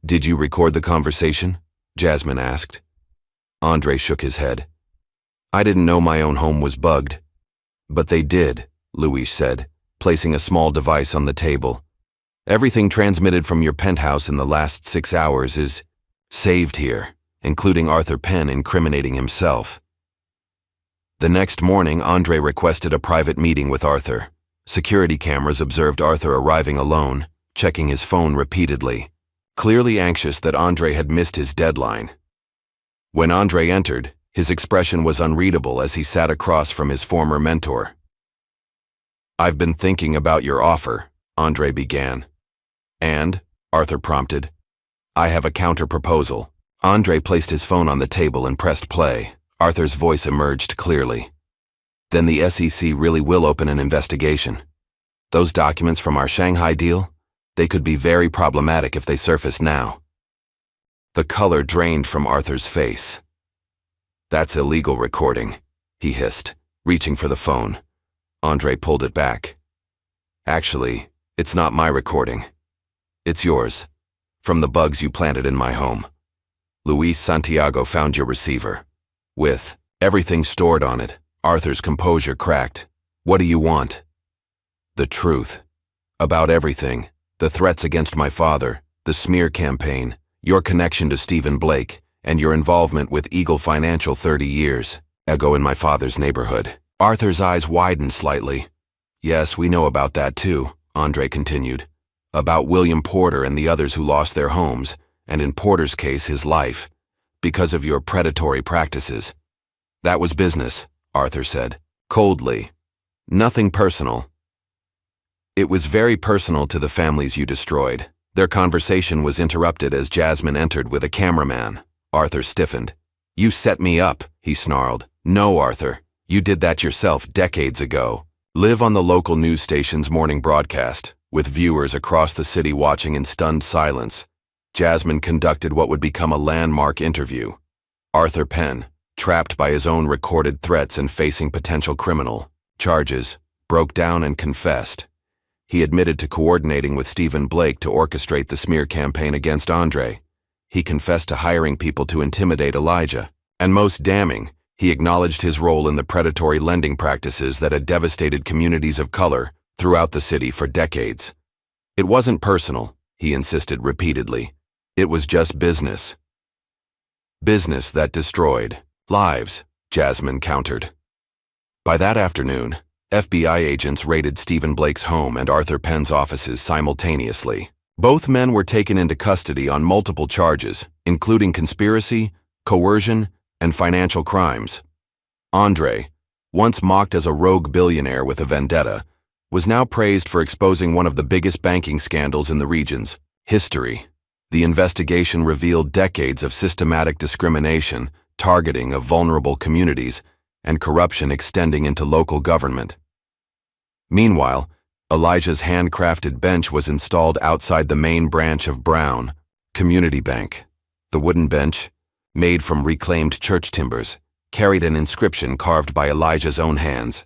"Did you record the conversation?" Jasmine asked. Andre shook his head. "I didn't know my own home was bugged." "But they did," Luis said, placing a small device on the table. "Everything transmitted from your penthouse in the last 6 hours is saved here, including Arthur Penn incriminating himself." The next morning, Andre requested a private meeting with Arthur. Security cameras observed Arthur arriving alone, checking his phone repeatedly, clearly anxious that Andre had missed his deadline. When Andre entered, his expression was unreadable as he sat across from his former mentor. "I've been thinking about your offer," Andre began. "And?" Arthur prompted. "I have a counter-proposal." Andre placed his phone on the table and pressed play. Arthur's voice emerged clearly. "Then the SEC really will open an investigation. Those documents from our Shanghai deal, they could be very problematic if they surface now." The color drained from Arthur's face. "That's illegal recording," he hissed, reaching for the phone. Andre pulled it back. "Actually, it's not my recording. It's yours, from the bugs you planted in my home. Luis Santiago found your receiver, with everything stored on it." Arthur's composure cracked. "What do you want?" "The truth. About everything. The threats against my father, the smear campaign, your connection to Stephen Blake, and your involvement with Eagle Financial 30 years ago in my father's neighborhood." Arthur's eyes widened slightly. "Yes, we know about that too," Andre continued. "About William Porter and the others who lost their homes, and in Porter's case, his life, because of your predatory practices." "That was business," Arthur said, coldly. "Nothing personal." "It was very personal to the families you destroyed." Their conversation was interrupted as Jasmine entered with a cameraman. Arthur stiffened. "You set me up," he snarled. "No, Arthur. You did that yourself decades ago." Live on the local news station's morning broadcast, with viewers across the city watching in stunned silence, Jasmine conducted what would become a landmark interview. Arthur Penn, trapped by his own recorded threats and facing potential criminal charges, broke down and confessed. He admitted to coordinating with Stephen Blake to orchestrate the smear campaign against Andre. He confessed to hiring people to intimidate Elijah. And most damning, he acknowledged his role in the predatory lending practices that had devastated communities of color throughout the city for decades. It wasn't personal, he insisted repeatedly. It was just business. Business that destroyed lives, Jasmine countered. By that afternoon, FBI agents raided Stephen Blake's home and Arthur Penn's offices simultaneously. Both men were taken into custody on multiple charges, including conspiracy, coercion, and financial crimes. Andre, once mocked as a rogue billionaire with a vendetta, was now praised for exposing one of the biggest banking scandals in the region's history. The investigation revealed decades of systematic discrimination, targeting of vulnerable communities, and corruption extending into local government. Meanwhile, Elijah's handcrafted bench was installed outside the main branch of Brown Community Bank. The wooden bench, made from reclaimed church timbers, carried an inscription carved by Elijah's own hands.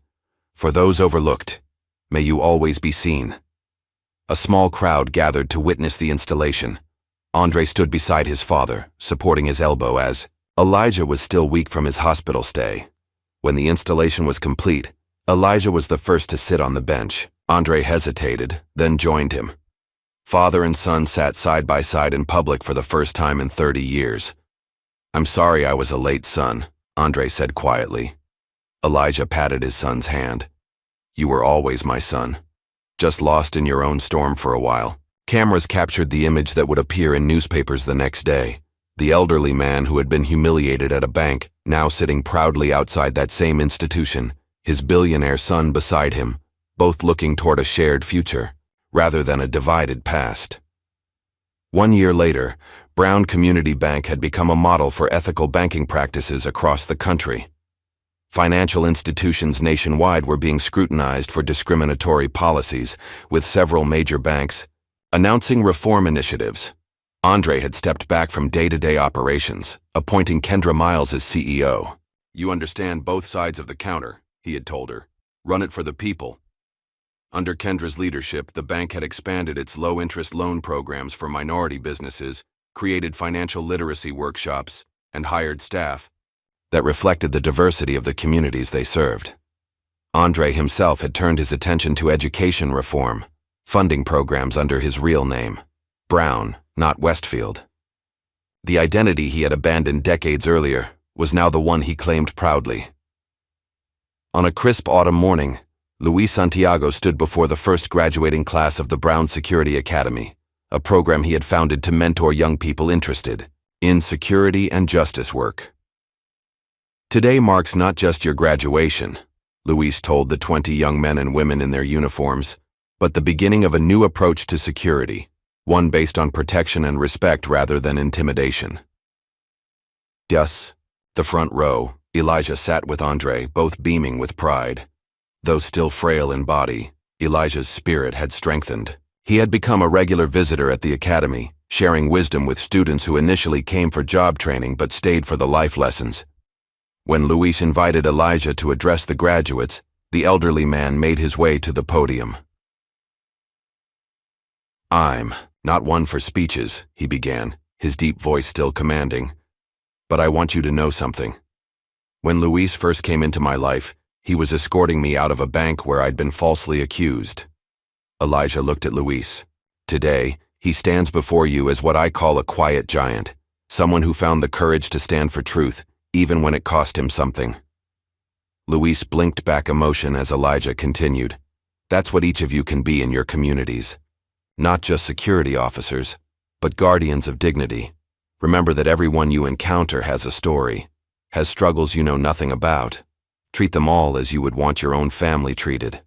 For those overlooked, may you always be seen. A small crowd gathered to witness the installation. Andre stood beside his father, supporting his elbow as Elijah was still weak from his hospital stay. When the installation was complete, Elijah was the first to sit on the bench. Andre hesitated, then joined him. Father and son sat side by side in public for the first time in 30 years. "I'm sorry I was a late son," Andre said quietly. Elijah patted his son's hand. "You were always my son. Just lost in your own storm for a while." Cameras captured the image that would appear in newspapers the next day. The elderly man who had been humiliated at a bank, now sitting proudly outside that same institution, his billionaire son beside him, both looking toward a shared future, rather than a divided past. 1 year later, Brown Community Bank had become a model for ethical banking practices across the country. Financial institutions nationwide were being scrutinized for discriminatory policies, with several major banks announcing reform initiatives. Andre had stepped back from day-to-day operations, appointing Kendra Miles as CEO. "You understand both sides of the counter," he had told her. "Run it for the people." Under Kendra's leadership, the bank had expanded its low-interest loan programs for minority businesses, created financial literacy workshops, and hired staff that reflected the diversity of the communities they served. Andre himself had turned his attention to education reform, funding programs under his real name, Brown, not Westfield. The identity he had abandoned decades earlier was now the one he claimed proudly. On a crisp autumn morning, Luis Santiago stood before the first graduating class of the Brown Security Academy, a program he had founded to mentor young people interested in security and justice work. "Today marks not just your graduation," Luis told the 20 young men and women in their uniforms, "but the beginning of a new approach to security, one based on protection and respect rather than intimidation." Thus, the front row, Elijah sat with Andre, both beaming with pride. Though still frail in body, Elijah's spirit had strengthened. He had become a regular visitor at the academy, sharing wisdom with students who initially came for job training but stayed for the life lessons. When Luis invited Elijah to address the graduates, the elderly man made his way to the podium. "I'm not one for speeches," he began, his deep voice still commanding. "But I want you to know something. When Luis first came into my life, he was escorting me out of a bank where I'd been falsely accused." Elijah looked at Luis. "Today, he stands before you as what I call a quiet giant, someone who found the courage to stand for truth, even when it cost him something." Luis blinked back emotion as Elijah continued. "That's what each of you can be in your communities. Not just security officers, but guardians of dignity. Remember that everyone you encounter has a story, has struggles you know nothing about. Treat them all as you would want your own family treated."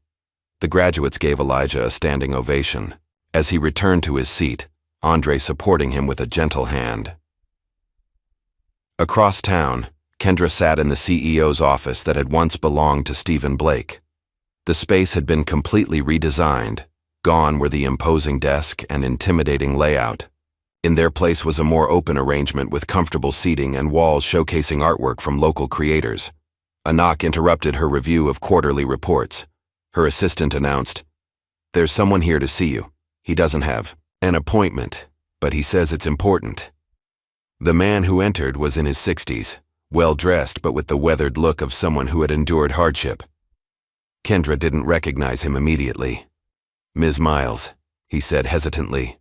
The graduates gave Elijah a standing ovation. As he returned to his seat, Andre supporting him with a gentle hand. Across town, Kendra sat in the CEO's office that had once belonged to Stephen Blake. The space had been completely redesigned. Gone were the imposing desk and intimidating layout. In their place was a more open arrangement with comfortable seating and walls showcasing artwork from local creators. A knock interrupted her review of quarterly reports. Her assistant announced, "There's someone here to see you. He doesn't have an appointment, but he says it's important." The man who entered was in his 60s, well-dressed but with the weathered look of someone who had endured hardship. Kendra didn't recognize him immediately. "Ms. Miles," he said hesitantly.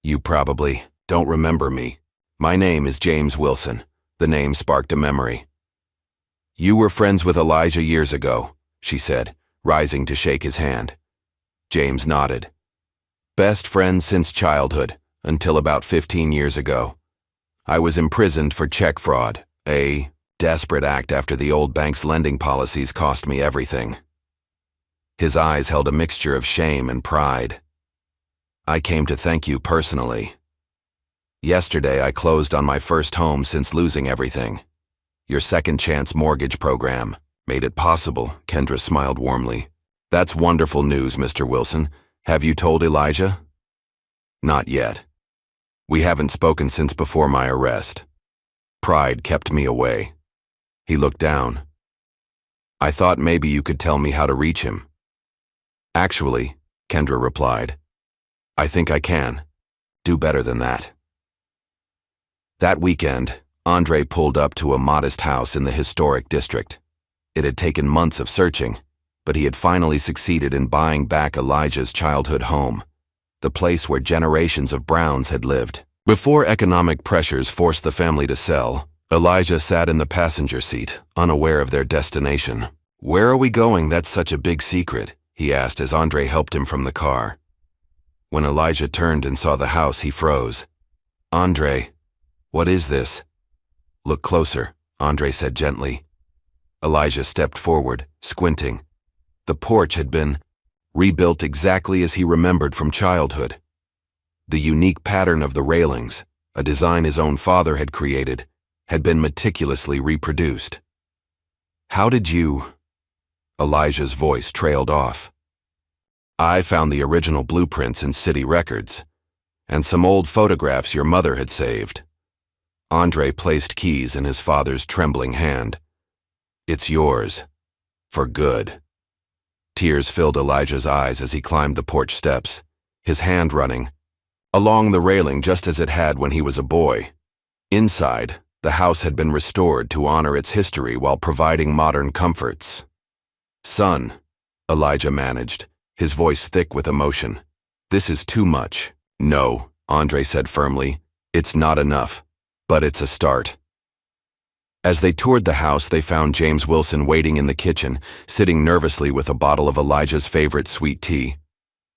"You probably don't remember me. My name is James Wilson." The name sparked a memory. "You were friends with Elijah years ago," she said, rising to shake his hand. James nodded. "Best friends since childhood, until about 15 years ago. I was imprisoned for check fraud, a desperate act after the old bank's lending policies cost me everything." His eyes held a mixture of shame and pride. "I came to thank you personally. Yesterday I closed on my first home since losing everything. Your second chance mortgage program made it possible." Kendra smiled warmly. "That's wonderful news, Mr. Wilson. Have you told Elijah?" "Not yet. We haven't spoken since before my arrest. Pride kept me away." He looked down. "I thought maybe you could tell me how to reach him." "Actually," Kendra replied, "I think I can. Do better than that." That weekend, Andre pulled up to a modest house in the historic district. It had taken months of searching, but he had finally succeeded in buying back Elijah's childhood home, the place where generations of Browns had lived. Before economic pressures forced the family to sell, Elijah sat in the passenger seat, unaware of their destination. "Where are we going? That's such a big secret," he asked as Andre helped him from the car. When Elijah turned and saw the house, he froze. "Andre, what is this?" "Look closer," Andre said gently. Elijah stepped forward, squinting. The porch had been rebuilt exactly as he remembered from childhood. The unique pattern of the railings, a design his own father had created, had been meticulously reproduced. "How did you—" Elijah's voice trailed off. "I found the original blueprints in city records, and some old photographs your mother had saved." Andre placed keys in his father's trembling hand. "It's yours. For good." Tears filled Elijah's eyes as he climbed the porch steps, his hand running along the railing just as it had when he was a boy. Inside, the house had been restored to honor its history while providing modern comforts. "Son," Elijah managed, his voice thick with emotion, "this is too much." "No," Andre said firmly, "it's not enough, but it's a start." As they toured the house, they found James Wilson waiting in the kitchen, sitting nervously with a bottle of Elijah's favorite sweet tea.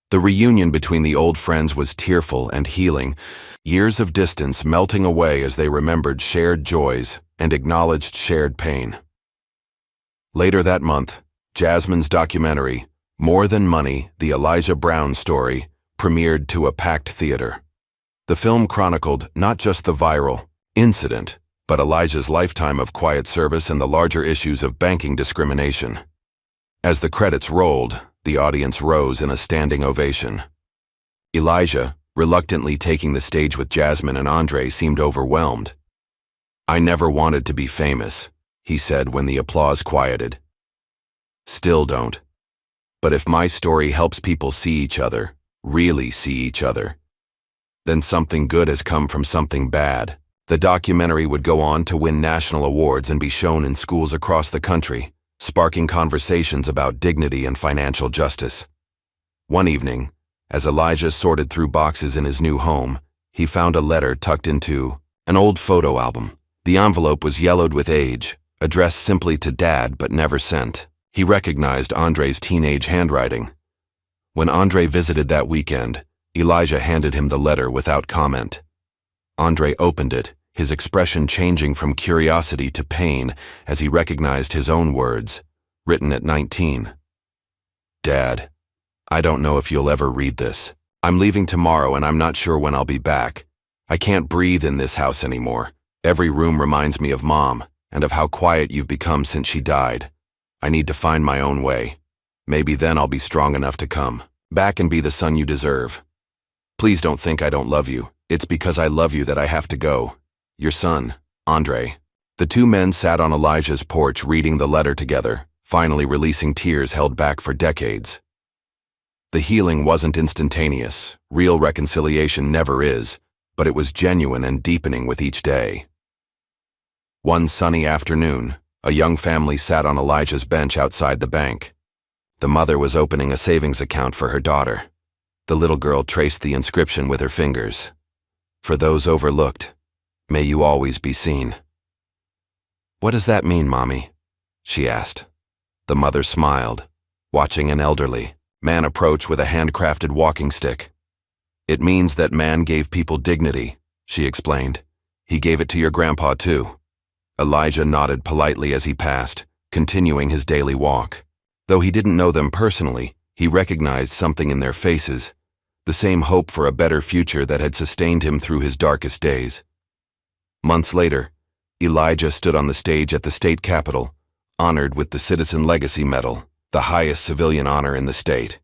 The reunion between the old friends was tearful and healing, years of distance melting away as they remembered shared joys and acknowledged shared pain. Later that month, Jasmine's documentary, More Than Money, The Elijah Brown Story, premiered to a packed theater. The film chronicled not just the viral incident, but Elijah's lifetime of quiet service and the larger issues of banking discrimination. As the credits rolled, the audience rose in a standing ovation. Elijah, reluctantly taking the stage with Jasmine and Andre, seemed overwhelmed. "I never wanted to be famous," he said when the applause quieted. "Still don't. But if my story helps people see each other, really see each other, then something good has come from something bad." The documentary would go on to win national awards and be shown in schools across the country, sparking conversations about dignity and financial justice. One evening, as Elijah sorted through boxes in his new home, he found a letter tucked into an old photo album. The envelope was yellowed with age, addressed simply to Dad but never sent. He recognized Andre's teenage handwriting. When Andre visited that weekend, Elijah handed him the letter without comment. Andre opened it, his expression changing from curiosity to pain as he recognized his own words, written at 19. "Dad, I don't know if you'll ever read this. I'm leaving tomorrow and I'm not sure when I'll be back. I can't breathe in this house anymore. Every room reminds me of Mom and of how quiet you've become since she died. I need to find my own way. Maybe then I'll be strong enough to come back and be the son you deserve. Please don't think I don't love you. It's because I love you that I have to go. Your son, Andre." The two men sat on Elijah's porch reading the letter together, finally releasing tears held back for decades. The healing wasn't instantaneous. Real reconciliation never is, but it was genuine and deepening with each day. One sunny afternoon, a young family sat on Elijah's bench outside the bank. The mother was opening a savings account for her daughter. The little girl traced the inscription with her fingers. "For those overlooked, may you always be seen." "What does that mean, Mommy?" she asked. The mother smiled, watching an elderly man approach with a handcrafted walking stick. "It means that man gave people dignity," she explained. "He gave it to your grandpa, too." Elijah nodded politely as he passed, continuing his daily walk. Though he didn't know them personally, he recognized something in their faces, the same hope for a better future that had sustained him through his darkest days. Months later, Elijah stood on the stage at the state capitol, honored with the Citizen Legacy Medal, the highest civilian honor in the state.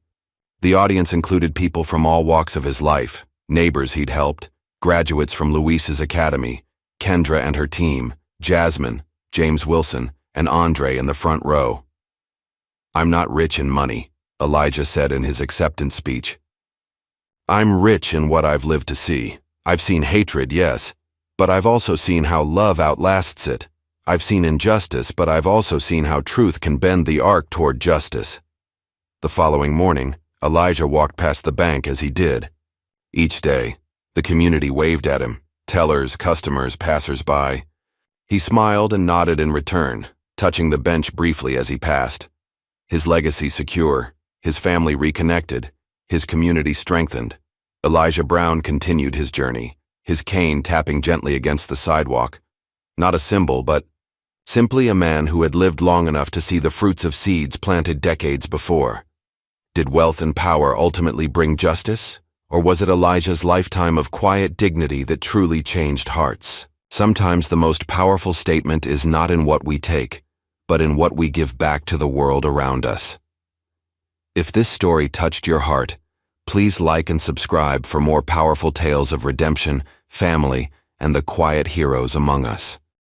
The audience included people from all walks of his life, neighbors he'd helped, graduates from Luis's academy, Kendra and her team, Jasmine, James Wilson, and Andre in the front row. "I'm not rich in money," Elijah said in his acceptance speech. "I'm rich in what I've lived to see. I've seen hatred, yes, but I've also seen how love outlasts it. I've seen injustice, but I've also seen how truth can bend the arc toward justice." The following morning, Elijah walked past the bank as he did. Each day, the community waved at him, tellers, customers, passers-by. He smiled and nodded in return, touching the bench briefly as he passed. His legacy secure, his family reconnected, his community strengthened. Elijah Brown continued his journey, his cane tapping gently against the sidewalk. Not a symbol, but simply a man who had lived long enough to see the fruits of seeds planted decades before. Did wealth and power ultimately bring justice? Or was it Elijah's lifetime of quiet dignity that truly changed hearts? Sometimes the most powerful statement is not in what we take, but in what we give back to the world around us. If this story touched your heart, please like and subscribe for more powerful tales of redemption, family, and the quiet heroes among us.